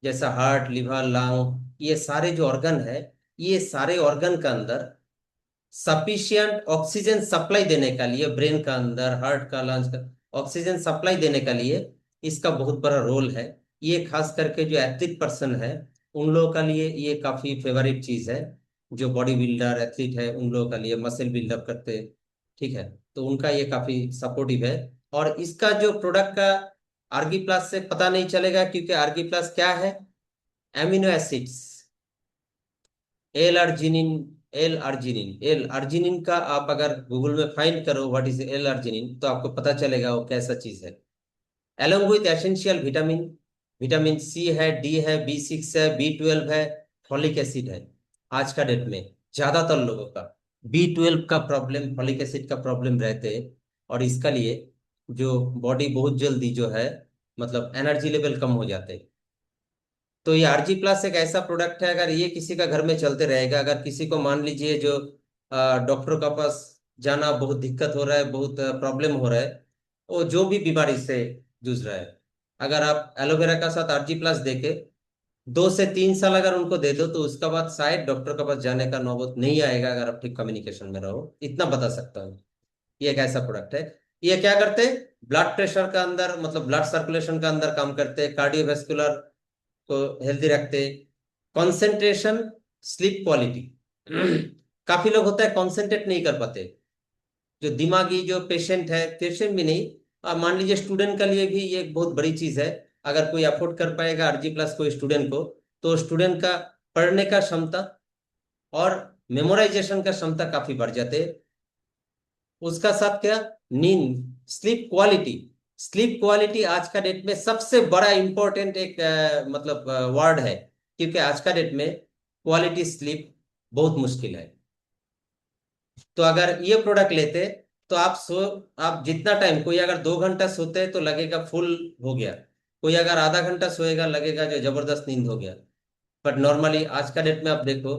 जैसा हार्ट, लिवर, लंग, ये सारे जो ऑर्गन है, ये सारे ऑर्गन का अंदर सफिशियंट ऑक्सीजन सप्लाई देने का लिए, ब्रेन का अंदर, हार्ट का, लंग्स का ऑक्सीजन सप्लाई देने का लिए इसका बहुत बड़ा रोल है। ये खास करके जो एथलीट पर्सन है, उन लोगों का लिए ये काफी फेवरेट चीज है। जो बॉडी बिल्डर एथलीट है, उन लोगों का लिए मसल बिल्डअप करते, ठीक है, तो उनका ये काफी सपोर्टिव है। और इसका जो प्रोडक्ट का आर्गी प्लस से पता नहीं चलेगा, क्योंकि आर्गी प्लस क्या है, amino acids, L arginine, L arginine, L arginine का आप अगर गूगल में फाइंड करो व्हाट इज एल अर्जिनिन, तो आपको पता चलेगा वो कैसा चीज है। Along with essential vitamin, vitamin C है, डी है, B6 है, B12 है, फॉलिक एसिड है। आज का डेट में ज्यादातर लोगों का B12 का प्रॉब्लम, फॉलिक एसिड का प्रॉब्लम रहते हैं। और इसका लिए जो बॉडी बहुत जल्दी जो है, मतलब एनर्जी लेवल कम हो जाते हैं। तो ये आरजी प्लस एक ऐसा प्रोडक्ट है, अगर ये किसी का घर में चलते रहेगा, अगर किसी को मान लीजिए जो डॉक्टर का पास जाना बहुत दिक्कत हो रहा है, बहुत प्रॉब्लम हो रहा है, वो जो भी बीमारी से जूझ रहा है, अगर आप एलोवेरा का साथ आरजी प्लस देके 2 से 3 साल अगर उनको दे दो, तो उसका बाद शायद डॉक्टर के पास जाने का नौबत नहीं आएगा, अगर आप ठीक कम्युनिकेशन में रहो, इतना बता सकता हूँ। ये एक ऐसा प्रोडक्ट है। ये क्या करते हैं, ब्लड प्रेशर का अंदर, मतलब ब्लड सर्कुलेशन का अंदर काम करते हैं, कार्डियोवेस्कुलर को हेल्दी रखते, कंसंट्रेशन, स्लीप क्वालिटी। काफी लोग होता है कंसंट्रेट नहीं कर पाते, जो दिमागी जो पेशेंट है, पेशेंट भी नहीं, मान लीजिए स्टूडेंट के लिए भी ये एक बहुत बड़ी चीज है। अगर कोई अफोर्ड कर पाएगा आरजी प्लस कोई स्टूडेंट को, तो स्टूडेंट का पढ़ने का क्षमता और मेमोराइजेशन का क्षमता काफी बढ़ जाते हैं। उसका साथ क्या, नींद, स्लीप क्वालिटी। स्लीप क्वालिटी आज का डेट में सबसे बड़ा इंपॉर्टेंट एक मतलब वर्ड है, क्योंकि आज का डेट में क्वालिटी स्लीप बहुत मुश्किल है। तो अगर ये प्रोडक्ट लेते, तो आप जितना टाइम, कोई अगर 2 घंटा सोते तो लगेगा फुल हो गया, कोई अगर आधा घंटा सोएगा लगेगा जो जबरदस्त नींद हो गया। बट नॉर्मली आज का डेट में आप देखो,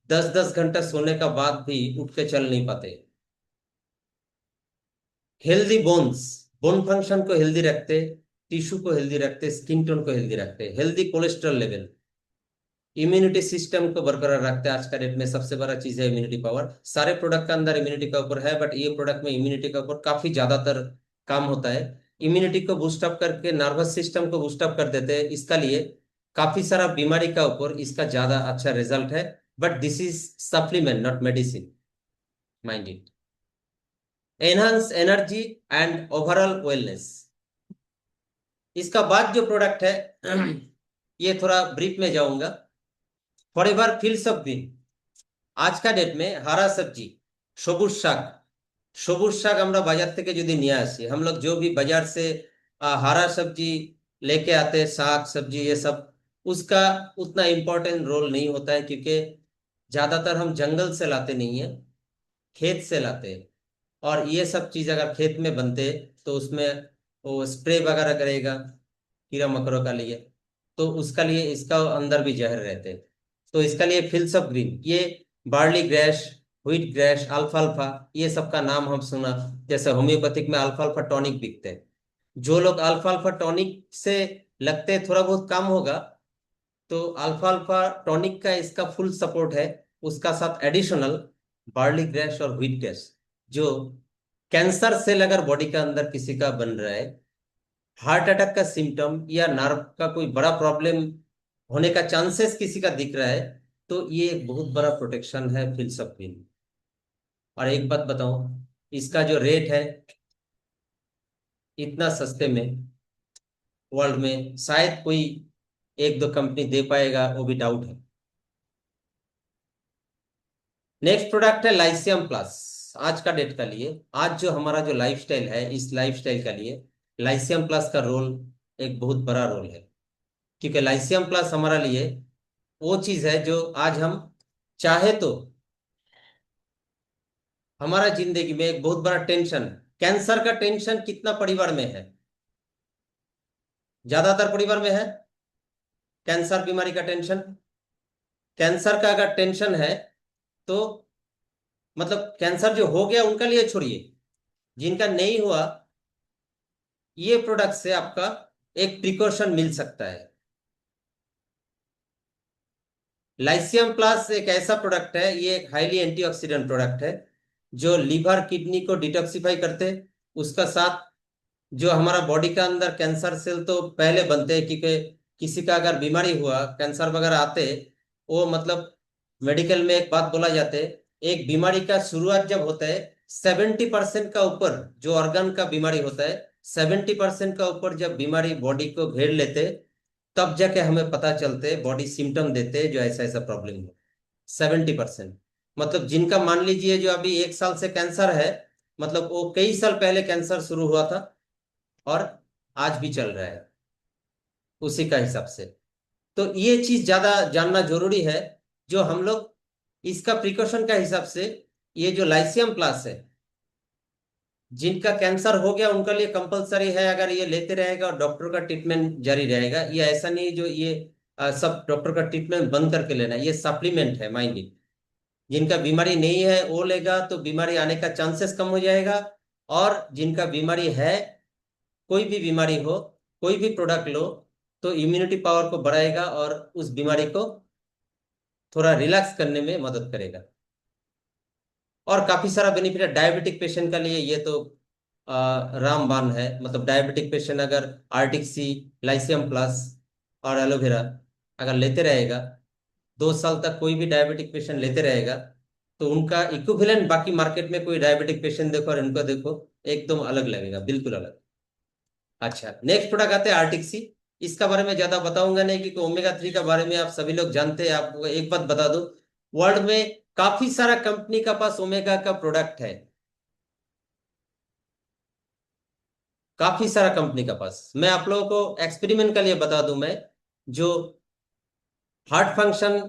10 10 घंटा सोने का बाद भी उठ के चल नहीं पाते। हेल्दी बोन्स, बोन फंक्शन को हेल्दी रखते, टिश्यू को हेल्दी रखते, स्किन टोन को हेल्दी रखते, healthy cholesterol level, immunity system को बरकरार रखते हैं। आज का डेट में सबसे बड़ा चीज है इम्यूनिटी पावर। सारे प्रोडक्ट का अंदर इम्यूनिटी का ऊपर है, बट ये प्रोडक्ट में इम्यूनिटी का ऊपर काफी ज्यादातर काम होता है। इम्यूनिटी को बूस्ट अप करके नर्वस सिस्टम को बूस्ट अप कर देते हैं। इसका लिए काफी सारा बीमारी का ऊपर इसका ज्यादा अच्छा रिजल्ट है। But this is supplement not medicine, mind it. Enhance energy and overall wellness. इसका बाद जो प्रोडक्ट है ये थोड़ा ब्रीफ में जाऊंगा। फॉरएवर फील्ड्स ऑफ ग्रीन, आज का डेट में हरा सब्जी, সবুজ শাক, সবুজ শাক আমরা বাজার থেকে যদি নিয়ে আসি, हम लोग जो भी बाजार से हरा सब्जी लेके आते हैं, साग सब्जी ये सब, उसका उतना इम्पोर्टेंट रोल नहीं होता है, क्योंकि ज्यादातर हम जंगल से लाते नहीं है, खेत से लाते हैं। और ये सब चीज अगर खेत में बनते तो उसमें वो स्प्रे वगैरह करेगा कीड़ा मकोड़ों का लिए, तो उसका लिए इसका अंदर भी जहर रहते हैं। तो इसका लिए फील्ड्स ऑफ ग्रीन, ये बार्ली ग्रैश, व्हीट ग्रैश, अल्फाल्फा, ये सब का नाम हम सुना। जैसे होम्योपैथिक में अल्फाल्फा टॉनिक बिकते हैं, जो लोग अल्फाल्फा टॉनिक से लगते हैं थोड़ा बहुत काम होगा, तो अल्फाल्फा टॉनिक का इसका फुल सपोर्ट है। उसका साथ एडिशनल बार्ली ग्रैश और व्हीट ग्रैश, जो कैंसर सेल अगर बॉडी का अंदर किसी का बन रहा है, हार्ट अटैक का सिम्टम या नर्व का कोई बड़ा प्रॉब्लम होने का चांसेस किसी का दिख रहा है, तो ये एक बहुत बड़ा प्रोटेक्शन है फिलसफिन। और एक बात बताऊं, इसका जो रेट है इतना सस्ते में वर्ल्ड में शायद कोई एक दो कंपनी दे पाएगा, वो भी डाउट है। नेक्स्ट प्रोडक्ट है लाइसियम प्लस। आज का डेट का लिए, आज जो हमारा जो लाइफस्टाइल है, इस लाइफस्टाइल का लिए लाइसियम प्लस का रोल एक बहुत बड़ा रोल है। क्योंकि लाइसियम प्लस हमारा लिए वो चीज है जो आज हम चाहे तो, हमारा जिंदगी में एक बहुत बड़ा टेंशन, कैंसर का टेंशन कितना परिवार में है? ज्यादातर परिवार में है कैंसर बीमारी का टेंशन। कैंसर का अगर टेंशन है तो मतलब कैंसर जो हो गया उनका लिए छोड़िए, जिनका नहीं हुआ, ये प्रोडक्ट से आपका एक प्रिकॉशन मिल सकता है। लाइसियम प्लस एक ऐसा प्रोडक्ट है, ये एक हाईली एंटीऑक्सीडेंट प्रोडक्ट है, जो लीवर किडनी को डिटॉक्सिफाई करते। उसका साथ जो हमारा बॉडी का अंदर कैंसर सेल तो पहले बनते हैं, क्योंकि किसी का अगर बीमारी हुआ, कैंसर वगैरह आते, वो मतलब मेडिकल में एक बात बोला जाते है, एक बीमारी का शुरुआत जब होता है 70% का ऊपर जो ऑर्गन का बीमारी होता है, 70% का ऊपर जब बीमारी बॉडी को घेर लेते, तब जाके हमें पता चलते, बॉडी सिम्टम देते जो ऐसा ऐसा प्रॉब्लम है। 70% मतलब जिनका मान लीजिए जो अभी 1 साल से कैंसर है, मतलब वो कई साल पहले कैंसर शुरू हुआ था और आज भी चल रहा है उसी का हिसाब से। तो ये चीज ज्यादा जानना जरूरी है, जो हम लोग इसका प्रिकॉशन का हिसाब से, ये जो लाइसियम प्लस है, जिनका कैंसर हो गया उनका लिए कंपलसरी है, अगर ये लेते रहेगा और डॉक्टर का ट्रीटमेंट जारी रहेगा। ये ऐसा नहीं जो ये सब डॉक्टर का ट्रीटमेंट बंद करके लेना, ये सप्लीमेंट है माइंड इट। जिनका बीमारी नहीं है वो लेगा तो बीमारी आने का चांसेस कम हो जाएगा, और जिनका बीमारी है, कोई भी बीमारी हो, कोई भी प्रोडक्ट लो, तो इम्यूनिटी पावर को बढ़ाएगा और उस बीमारी को थोड़ा रिलैक्स करने में मदद करेगा। और काफी सारा बेनिफिट है डायबिटिक पेशेंट का लिए, ये तो रामबाण है। मतलब डायबिटिक पेशेंट अगर आर्टिक सी, लाइसियम प्लस और एलोवेरा अगर लेते रहेगा, 2 साल तक कोई भी डायबिटिक पेशेंट लेते रहेगा, तो उनका इक्विवेलेंट बाकी मार्केट में कोई डायबिटिक पेशेंट देखो और इनको देखो, एकदम अलग लगेगा, बिल्कुल अलग। अच्छा, नेक्स्ट प्रोडक्ट आते हैं आर्टिक सी। इसका बारे में ज्यादा बताऊंगा नहीं, क्योंकि ओमेगा 3 का बारे में आप सभी लोग जानते हैं। आपको एक बात बता दूं, वर्ल्ड में काफी सारा कंपनी का पास ओमेगा का प्रोडक्ट है, काफी सारा कंपनी का पास। मैं आप लोगों को एक्सपेरिमेंट के लिए बता दूं, मैं जो heart function,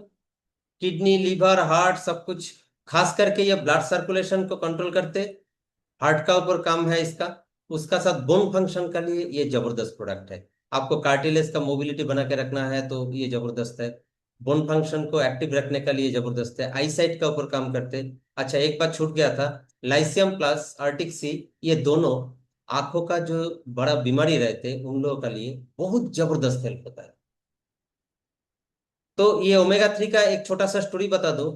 kidney, liver, heart सब कुछ, खास करके ये ब्लड सर्कुलेशन को कंट्रोल करते, हार्ट का ऊपर काम है इसका। उसका साथ बोन फंक्शन का लिए ये जबरदस्त प्रोडक्ट है। आपको कार्टिलेज का मोबिलिटी बना के रखना है तो ये जबरदस्त है। बोन फंक्शन को एक्टिव रखने का लिए जबरदस्त है। आई साइट का ऊपर काम करते। अच्छा, एक बात छूट गया था, लाइसियम प्लस आर्टिक सी, ये दोनों आंखों का जो बड़ा बीमारी रहते हैं उन लोगों का लिए बहुत जबरदस्त हेल्प होता है। तो ये ओमेगा 3 का एक छोटा सा स्टोरी बता दो।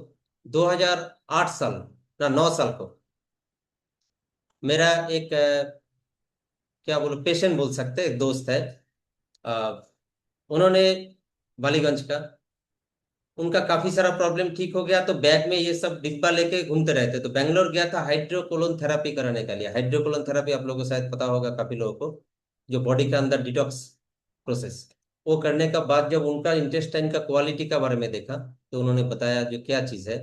2008 साल ना 9 साल को मेरा एक क्या बोलो, पेशेंट बोल सकते हैं, एक दोस्त है, अ, उन्होंने, बालीगंज का, उनका काफी सारा प्रॉब्लम ठीक हो गया, तो बैग में ये सब डिब्बा लेके घूमते रहते। तो बेंगलोर गया था हाइड्रोकोलोन थेरापी कराने के लिए। हाइड्रोकोलोन थेरापी आप लोगों को शायद पता होगा, काफी लोगों को, जो बॉडी के अंदर डिटॉक्स प्रोसेस, वो करने का बाद जब उनका इंटेस्टाइन का क्वालिटी का बारे में देखा, तो उन्होंने बताया जो क्या चीज़ है,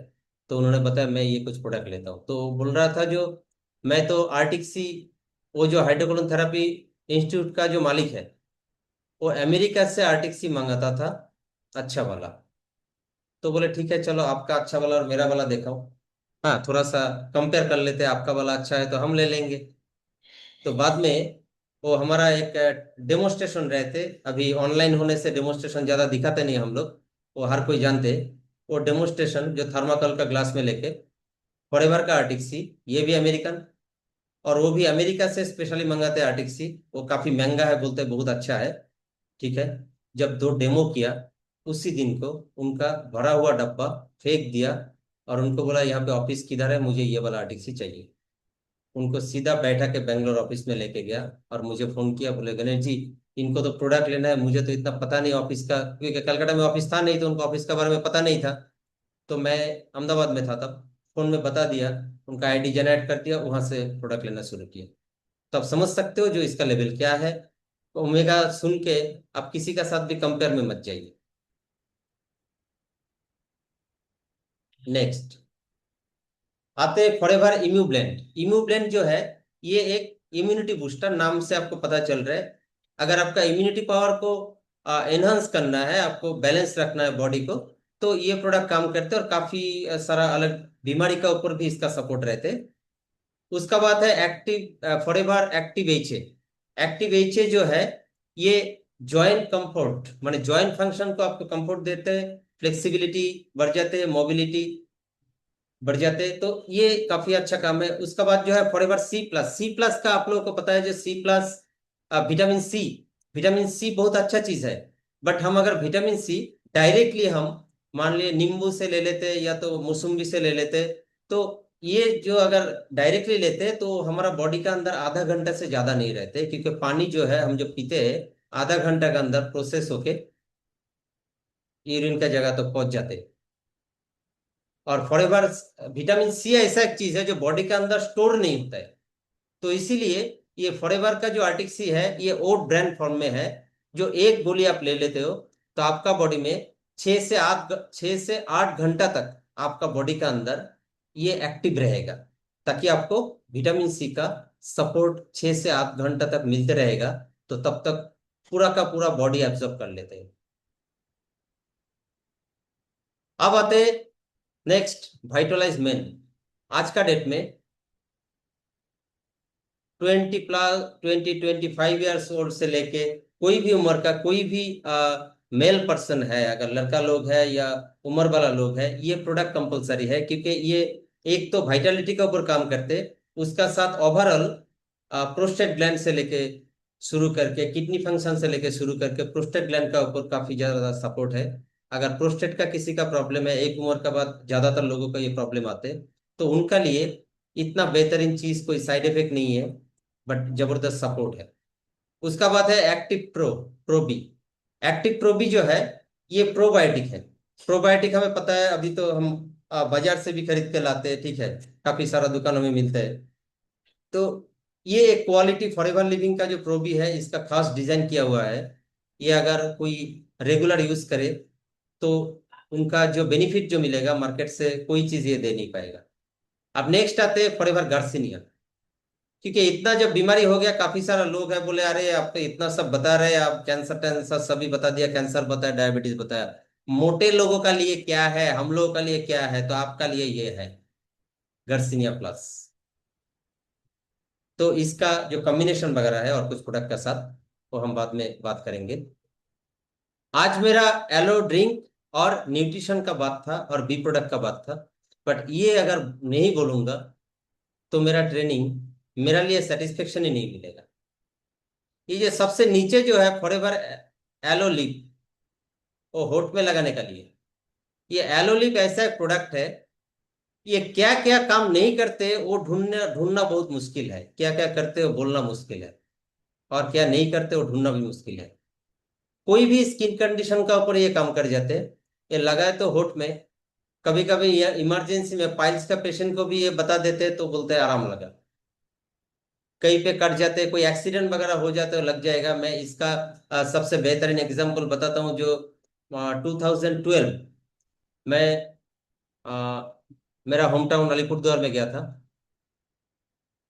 तो उन्होंने बताया मैं ये कुछ प्रोडक्ट लेता हूँ। तो बोल रहा था जो मैं तो आर्टिक्सी, वो जो हाइड्रोकोलोन थेरापी इंस्टीट्यूट का जो मालिक है, वो अमेरिका से आर्टिक्सी मंगाता था, अच्छा वाला। तो बोले ठीक है, चलो आपका अच्छा वाला और मेरा वाला देखो, हाँ थोड़ा सा कंपेयर कर लेते हैं, आपका वाला अच्छा है तो हम ले लेंगे। तो बाद में वो हमारा एक डेमोस्ट्रेशन रहते, अभी ऑनलाइन होने से डेमोस्ट्रेशन ज़्यादा दिखाते नहीं हम लोग, वो हर कोई जानते। वो डेमोस्ट्रेशन जो थर्माकोल का ग्लास में लेके, फॉरएवर का आर्टिक्सी, ये भी अमेरिकन, और वो भी अमेरिका से स्पेशली मंगाते हैं आर्टिक्सी। वो काफ़ी महंगा है, बोलते हैं बहुत अच्छा है। ठीक है, जब दो डेमो किया, उसी दिन को उनका भरा हुआ डब्बा फेंक दिया, और उनको बोला यहाँ पे ऑफिस किधर है, मुझे ये वाला आर्टिक्सी चाहिए। उनको सीधा बैठा के बेंगलोर ऑफिस में लेके गया, और मुझे फोन किया, बोले गणेश जी, इनको तो प्रोडक्ट लेना है, मुझे तो इतना पता नहीं ऑफिस का, क्योंकि कलकत्ता में ऑफिस था नहीं, तो उनको ऑफिस के बारे में पता नहीं था। तो मैं अहमदाबाद में था तब, फोन में बता दिया, उनका आईडी जनरेट कर दिया, वहां से प्रोडक्ट लेना शुरू किया। तो आप समझ सकते हो जो इसका लेवल क्या है। तो ओमेगा सुन के आप किसी का साथ भी कंपेयर में मत जाइए। नेक्स्ट आते हैं फॉरएवर इम्यू ब्लेंड। इम्यू ब्लेंड जो है, ये एक इम्यूनिटी बूस्टर, नाम से आपको पता चल रहा है। अगर आपका इम्यूनिटी पावर को एनहांस करना है, आपको बैलेंस रखना है बॉडी को, तो ये प्रोडक्ट काम करते हैं, और काफी सारा अलग बीमारी का ऊपर भी इसका सपोर्ट रहते हैं। उसका बात है active forever active H A. Active H A जो है, ये जॉइंट कंफर्ट, माने जॉइंट फंक्शन को आपको कंफर्ट देते हैं, फ्लेक्सिबिलिटी बढ़ जाते हैं, मोबिलिटी बढ़ जाते हैं, तो ये काफी अच्छा काम है। उसका बाद जो है forever C plus. C plus का आप लोगों को पता है, जो C plus vitamin C, vitamin C बहुत अच्छा चीज है। बट हम अगर विटामिन सी डायरेक्टली हम मान लिए नींबू से ले लेते, या तो मौसम्बी से ले लेते, तो ये जो अगर डायरेक्टली लेते तो हमारा बॉडी का अंदर आधा घंटा से ज्यादा नहीं रहते, क्योंकि पानी जो है हम जो पीते हैं, आधा घंटा के अंदर प्रोसेस होके यूरिन का जगह तो पहुंच जाते हैं। और फॉरएवर विटामिन सी ऐसा एक चीज है जो बॉडी के अंदर स्टोर नहीं होता है। तो इसीलिए ये फॉरएवर का जो आर्टिक सी है, ये ओट ब्रांड फॉर्म में है। जो एक गोली आप ले लेते हो, तो आपका बॉडी में 6 से 8 घंटा तक आपका बॉडी का अंदर ये एक्टिव रहेगा, ताकि आपको विटामिन सी का सपोर्ट 6 से 8 घंटा तक मिलते रहेगा। तो तब तक पूरा का पूरा बॉडी एब्जॉर्ब कर लेते हैं। अब आते नेक्स्ट, वाइटलाइज मेन। आज का डेट में 20 प्लस 20 25 ईयर्स ओल्ड से लेके कोई भी उम्र का कोई भी मेल पर्सन है, अगर लड़का लोग है या उम्र वाला लोग है, ये प्रोडक्ट कंपलसरी है, क्योंकि ये एक तो वाइटलिटी के ऊपर काम करते, उसका साथ ओवरऑल प्रोस्टेट ग्लैंड से लेके शुरू करके किडनी फंक्शन से लेके शुरू करके प्रोस्टेट ग्लैंड का ऊपर काफी ज्यादा सपोर्ट है। अगर प्रोस्टेट का किसी का प्रॉब्लम है, एक उम्र का बाद ज्यादातर लोगों का ये प्रॉब्लम आते हैं, तो उनका लिए इतना बेहतरीन चीज, कोई साइड इफेक्ट नहीं है, बट जबरदस्त सपोर्ट है। उसका बात है एक्टिव प्रोबी। एक्टिव प्रोबी जो है, ये प्रोबायोटिक है। प्रोबायोटिक हमें पता है, अभी तो हम बाजार से भी खरीद के लाते हैं, ठीक है, काफी सारा दुकानों में मिलता है। तो ये एक क्वालिटी फॉरएवर लिविंग का जो प्रोबी है, इसका खास डिजाइन किया हुआ है। ये अगर कोई रेगुलर यूज करे, तो उनका जो बेनिफिट जो मिलेगा मार्केट से, कोई चीज ये दे नहीं पाएगा। अब नेक्स्ट आते हैं फॉरएवर गार्सिनिया। क्योंकि इतना जब बीमारी हो गया, काफी सारा लोग है बोले अरे आप तो इतना सब बता रहे हैं, आप कैंसर टेंसर सभी बता दिया, कैंसर बताया, डायबिटीज बताया, मोटे लोगों का लिए क्या है, हम लोगों का लिए क्या है, तो आपका लिए ये है गर्सिनिया प्लस। तो इसका जो कॉम्बिनेशन वगैरह है और कुछ प्रोडक्ट का साथ, वो हम बाद में बात करेंगे। आज मेरा एलो ड्रिंक और न्यूट्रिशन का बात था, और बी प्रोडक्ट का बात था। बट ये अगर नहीं बोलूंगा, तो मेरा ट्रेनिंग मेरा लिए सेटिस्फेक्शन ही नहीं मिलेगा। ये जो सबसे नीचे जो है फॉरएवर एलो लिप, वो होठ में लगाने का लिए, ये एलो लिप ऐसा एक प्रोडक्ट है, ये क्या क्या काम नहीं करते वो ढूंढना ढूंढना बहुत मुश्किल है, क्या क्या करते हो बोलना मुश्किल है, और क्या नहीं करते वो ढूंढना भी मुश्किल है। कोई भी स्किन कंडीशन का ऊपर ये काम कर जाते हैं। ये लगाए तो होठ में, कभी कभी ये इमरजेंसी में पाइल्स का पेशेंट को भी ये बता देते हैं, तो बोलते हैं आराम लगा। कहीं पे कट जाते हैं, कोई एक्सीडेंट वगैरह हो जाता है, लग जाएगा। मैं इसका सबसे बेहतरीन एग्जांपल बताता हूँ, जो 2012 में, अ, मेरा होम टाउन अलीपुरद्वार में गया था।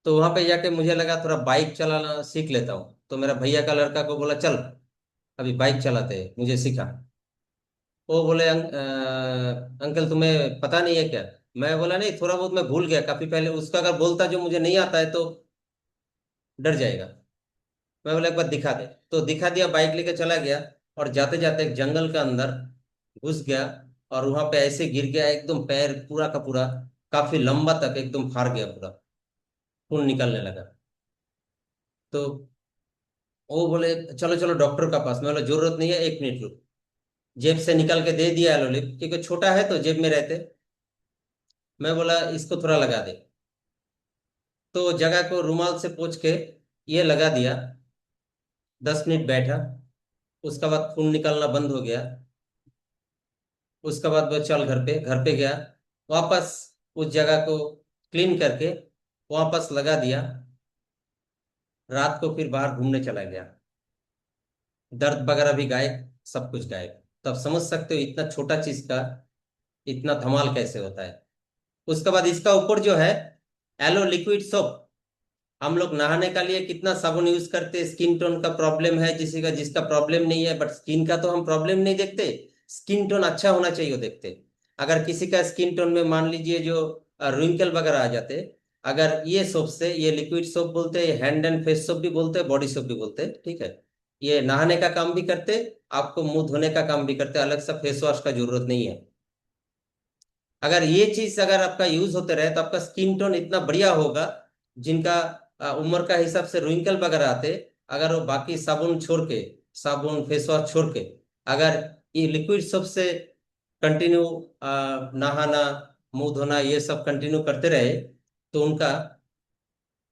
तो वहां पे जाके मुझे लगा थोड़ा बाइक चलाना सीख लेता हूँ, तो मेरा भैया का लड़का को बोला चल अभी बाइक चलाते हैं, मुझे सिखा। वो बोले अंकल तुम्हें पता नहीं है क्या? मैं बोला नहीं, थोड़ा बहुत मैं भूल गया काफी पहले, उसका अगर बोलता जो मुझे नहीं आता है तो डर जाएगा। मैं बोला एक बार दिखा दे, तो दिखा दिया, बाइक लेके चला गया। और जाते जाते एक जंगल के अंदर घुस गया, और वहां पे ऐसे गिर गया, एकदम पैर पूरा का पूरा काफी लंबा तक एकदम फाड़ गया पूरा, खून निकलने लगा। तो वो बोले चलो चलो डॉक्टर का पास। मैं बोला जरूरत नहीं है, 1 मिनट रुक। जेब से निकल के दे दिया एलोलिप, क्योंकि छोटा है तो जेब में रहते। मैं बोला इसको थोड़ा लगा दे, तो जगह को रुमाल से पोंछ के ये लगा दिया। 10 मिनट बैठा, उसका बाद खून निकलना बंद हो गया। उसके बाद वो चल घर पे गया, वापस उस जगह को क्लीन करके वापस लगा दिया। रात को फिर बाहर घूमने चला गया, दर्द वगैरह भी गायब, सब कुछ गायब। तब समझ सकते हो इतना छोटा चीज का इतना धमाल कैसे होता है। उसके बाद इसका ऊपर जो है एलो लिक्विड सोप, हम लोग नहाने का लिए कितना साबुन यूज करते हैं, स्किन टोन का प्रॉब्लम है जिसका जिसका प्रॉब्लम नहीं है, बट स्किन का तो हम प्रॉब्लम नहीं देखते, स्किन टोन अच्छा होना चाहिए वो देखते। अगर किसी का स्किन टोन में मान लीजिए जो रिंकल वगैरह आ जाते, अगर ये सोप से, ये लिक्विड सोप बोलते हैं, हैंड एंड फेस सोप भी बोलते हैं, बॉडी सोप भी बोलते हैं, ठीक है। ये नहाने का काम भी करते, आपको मुंह धोने का काम भी करते, अलग सा फेस वॉश का जरूरत नहीं है। अगर ये चीज अगर आपका यूज होते रहे तो आपका स्किन टोन इतना बढ़िया होगा। जिनका उम्र का हिसाब से रिंकल वगैरह आते, अगर वो बाकी साबुन छोड़ के, साबुन फेस वॉश छोड़ के, अगर ये लिक्विड सोप से कंटिन्यू नहाना, मुंह धोना ये सब कंटिन्यू करते रहे, तो उनका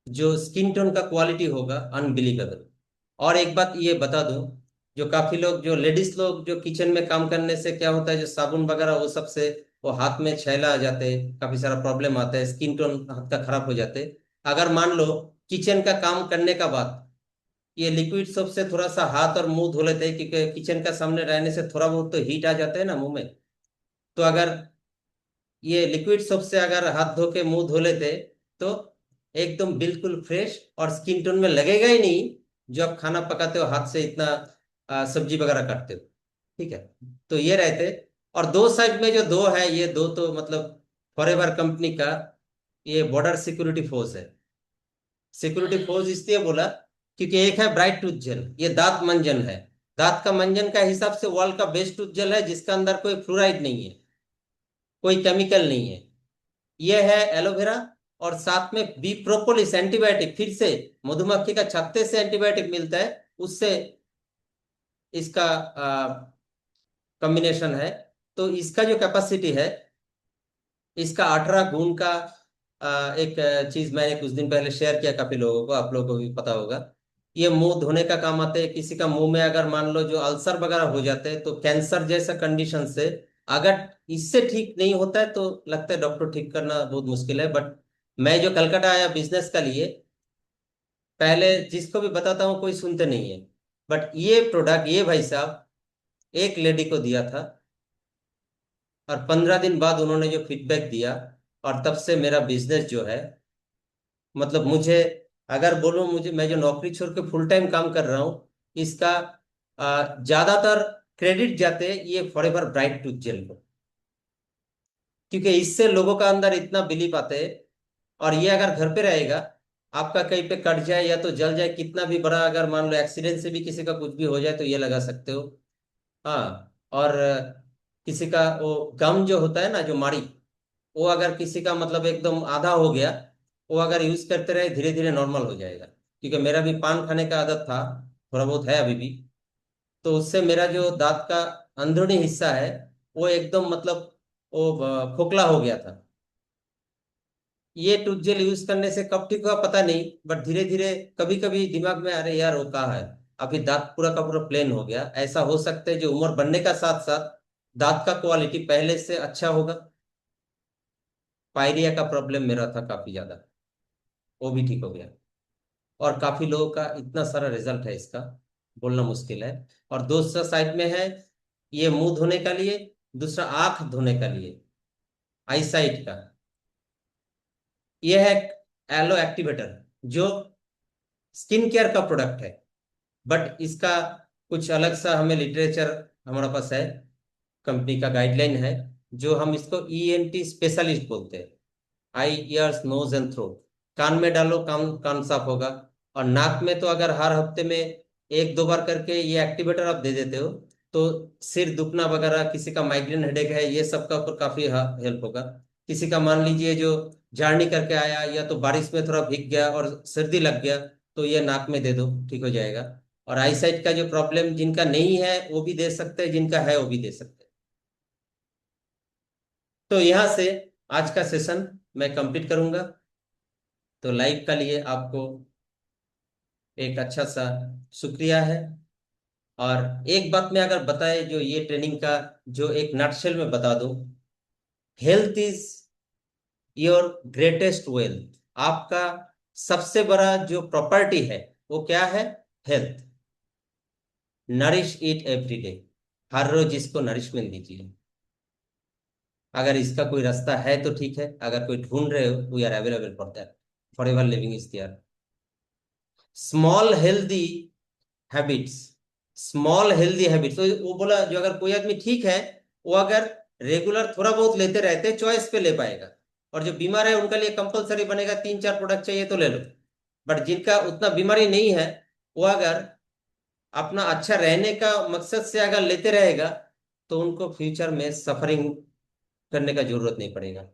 जो स्किन टोन का क्वालिटी होगा अनबिलीवेबल। और एक बात ये बता दूं, जो काफी लोग जो लेडीज लोग जो किचन में काम करने से क्या होता है, जो साबुन वगैरह वो सब से वो हाथ में छैला आ जाते हैं, काफी सारा प्रॉब्लम आता है, स्किन टोन हाथ का खराब हो जाते। अगर मान लो किचन का काम करने का बाद ये लिक्विड सोप से थोड़ा सा हाथ और मुंह धो लेते हैं, क्योंकि किचन का सामने रहने से थोड़ा बहुत तो हीट आ जाता है ना मुंह में। तो अगर ये लिक्विड सोप से अगर हाथ धो के मुंह धो लेते, तो एकदम बिल्कुल फ्रेश, और स्किन टोन में लगेगा ही नहीं जो आप खाना पकाते हो हाथ से इतना सब्जी वगैरह काटते हो, ठीक है। तो ये रहते। और दो साइड में जो दो है, ये दो तो मतलब फॉरएवर कंपनी का ये बॉर्डर सिक्योरिटी फोर्स है। सिक्योरिटी फोर्स इसलिए बोला क्योंकि एक है ब्राइट टूथ जेल, ये दांत मंजन है। दांत का मंजन का हिसाब से वर्ल्ड का बेस्ट टूथ जेल है, जिसका अंदर कोई फ्लोराइड नहीं है, कोई केमिकल नहीं है। ये है एलोवेरा, और साथ में बी प्रोपोलिस एंटीबायोटिक, फिर से मधुमक्खी का छत्ते से एंटीबायोटिक मिलता है, उससे इसका कॉम्बिनेशन है। तो इसका जो कैपेसिटी है, इसका 18 गुण का एक चीज मैंने कुछ दिन पहले शेयर किया काफी लोगों को, आप लोगों को भी पता होगा। ये मुंह धोने का काम आते हैं, किसी का मुंह में अगर मान लो जो अल्सर वगैरह हो जाते हैं, तो कैंसर जैसा कंडीशन से अगर इससे ठीक नहीं होता है तो लगता है डॉक्टर ठीक करना बहुत मुश्किल है। बट मैं जो कलकत्ता आया बिजनेस का लिए, पहले जिसको भी बताता हूँ कोई सुनते नहीं है, बट ये प्रोडक्ट ये भाई साहब एक लेडी को दिया था, और 15 दिन बाद उन्होंने जो फीडबैक दिया, और तब से मेरा बिजनेस जो है, मतलब मुझे अगर बोलूं, मुझे मैं जो नौकरी छोड़ के फुल टाइम काम कर रहा हूं, इसका ज्यादातर क्रेडिट जाते हैं ये फॉरएवर ब्राइट टूथ जेल को, क्योंकि इससे लोगों का अंदर इतना बिलीव आते हैं। और ये अगर घर पे रहेगा, आपका कहीं पे कट जाए या तो जल जाए, कितना भी बड़ा अगर मान लो एक्सीडेंट से भी किसी का कुछ भी हो जाए तो ये लगा सकते हो। हाँ, और किसी का वो गम जो होता है ना, जो माड़ी, वो अगर किसी का मतलब एकदम आधा हो गया, वो अगर यूज करते रहे धीरे धीरे नॉर्मल हो जाएगा। क्योंकि मेरा भी पान खाने का आदत था, थोड़ा बहुत है अभी भी, तो उससे मेरा जो दांत का अंदरूनी हिस्सा है वो एकदम मतलब वो खोखला हो गया था। ये टूथ जेल यूज करने से कब ठीक हुआ पता नहीं, बट धीरे धीरे कभी कभी दिमाग में अरे यार वो कहा है, अभी दांत पूरा का पूरा प्लेन हो गया। ऐसा हो सकता है जो उम्र बढ़ने का साथ साथ दांत का क्वालिटी पहले से अच्छा होगा। पायरिया का प्रॉब्लम मेरा था काफी ज्यादा, वो भी ठीक हो गया। और काफी लोगों का इतना सारा रिजल्ट है इसका, बोलना मुश्किल है। और दूसरा साइड में है ये मुंह धोने का लिए, दूसरा आंख धोने का लिए, आई साइट का। ये है एलो एक्टिवेटर, जो स्किन केयर का प्रोडक्ट है, बट इसका कुछ अलग सा हमें लिटरेचर हमारे पास है, कंपनी का गाइडलाइन है, जो हम इसको ईएनटी स्पेशलिस्ट बोलते हैं। आई, ईयर्स, नोज एंड थ्रोट, कान में डालो, कान कान साफ होगा। और नाक में तो अगर हर हफ्ते में एक दो बार करके ये एक्टिवेटर आप दे देते हो, तो सिर दुखना वगैरह, किसी का माइग्रेन हेडेक है, ये सब का ऊपर काफी हेल्प होगा। किसी का मान लीजिए जो जर्नी करके आया, या तो बारिश में थोड़ा भीग गया और सर्दी लग गया, तो ये नाक में दे दो, ठीक हो जाएगा। और आई साइट का जो प्रॉब्लम जिनका नहीं है वो भी दे सकते हैं, जिनका है वो भी दे सकते हैं। तो यहाँ से आज का सेशन मैं कंप्लीट करूंगा। तो लाइव का लिए आपको एक अच्छा सा शुक्रिया है। और एक बात मैं अगर बताए, जो ये ट्रेनिंग का जो एक नटशेल में बता दूं, health is your greatest wealth. आपका सबसे बड़ा जो प्रॉपर्टी है वो क्या है? Health. Nourish it every day, हर रोज इसको नरिशमेंट दीजिए। अगर इसका कोई रास्ता है तो ठीक है, अगर कोई ढूंढ रहे हो, we are available for that. Forever living is there. Small healthy habits, small healthy habits, तो वो बोला जो अगर कोई आदमी ठीक है, वो अगर रेगुलर थोड़ा बहुत लेते रहते, चॉइस पे ले पाएगा। और जो बीमार है उनके लिए कंपलसरी बनेगा, 3 4 प्रोडक्ट चाहिए तो ले लो। बट जिनका उतना बीमारी नहीं है, वो अगर अपना अच्छा रहने का मकसद से अगर लेते रहेगा, तो उनको फ्यूचर में सफरिंग करने का जरूरत नहीं पड़ेगा।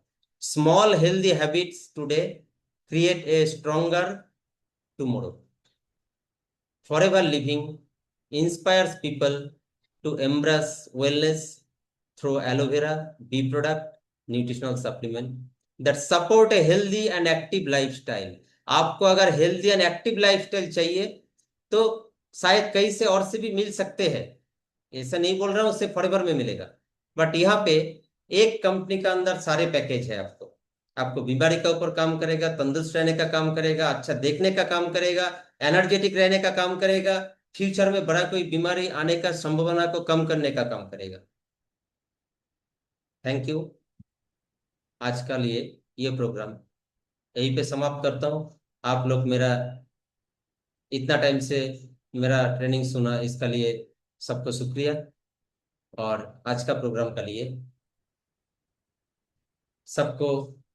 Small healthy habits today create a stronger tomorrow. Forever Living inspires people to embrace wellness through aloe vera, bee product, nutritional supplement that support a healthy and active lifestyle. आपको अगर healthy and active lifestyle चाहिए, तो शायद कहीं से और से भी मिल सकते हैं, ऐसा नहीं बोल रहा हूं उससे फॉरएवर में मिलेगा। बट यहाँ पे एक कंपनी का अंदर सारे पैकेज है। आपको आपको बीमारी का ऊपर काम करेगा, तंदुरुस्त रहने का काम करेगा, अच्छा देखने का काम करेगा, एनर्जेटिक रहने का काम करेगा, फ्यूचर में बड़ा कोई बीमारी आने का संभावना को कम करने का काम करेगा। Thank you. आज का लिए ये प्रोग्राम यहीं पे समाप्त करता हूँ। आप लोग मेरा इतना टाइम से मेरा ट्रेनिंग सुना, इसका लिए सबको शुक्रिया। और आज का प्रोग्राम का लिए सबको,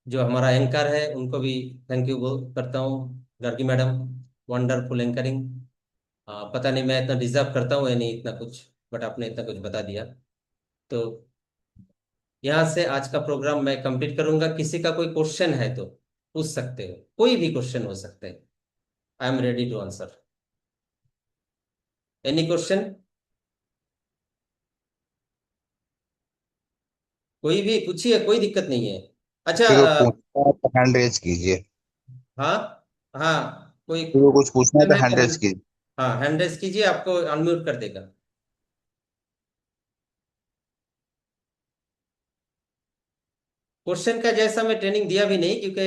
जो हमारा एंकर है उनको भी थैंक यू बोल करता हूँ। Gargi madam, wonderful anchoring. पता नहीं मैं इतना डिजर्व करता हूँ या नहीं इतना कुछ, बट आपने इतना कुछ बता दिया। तो यहाँ से आज का प्रोग्राम मैं कंप्लीट करूंगा। किसी का कोई क्वेश्चन है तो पूछ सकते हो, कोई भी क्वेश्चन हो सकते हैं। I am ready to answer any question. कोई भी पूछिए, कोई दिक्कत नहीं है। अच्छा किसी को पूछना है तो हैंड रेज कीजिए। हाँ हाँ, कोई किसी को कुछ पूछना है क्वेश्चन तो है हैंड तो रेज कीजिए। हाँ हैंड रेस कीजिए, आपको अनम्यूट कर देगा। क्वेश्चन का जैसा मैं ट्रेनिंग दिया भी नहीं, क्योंकि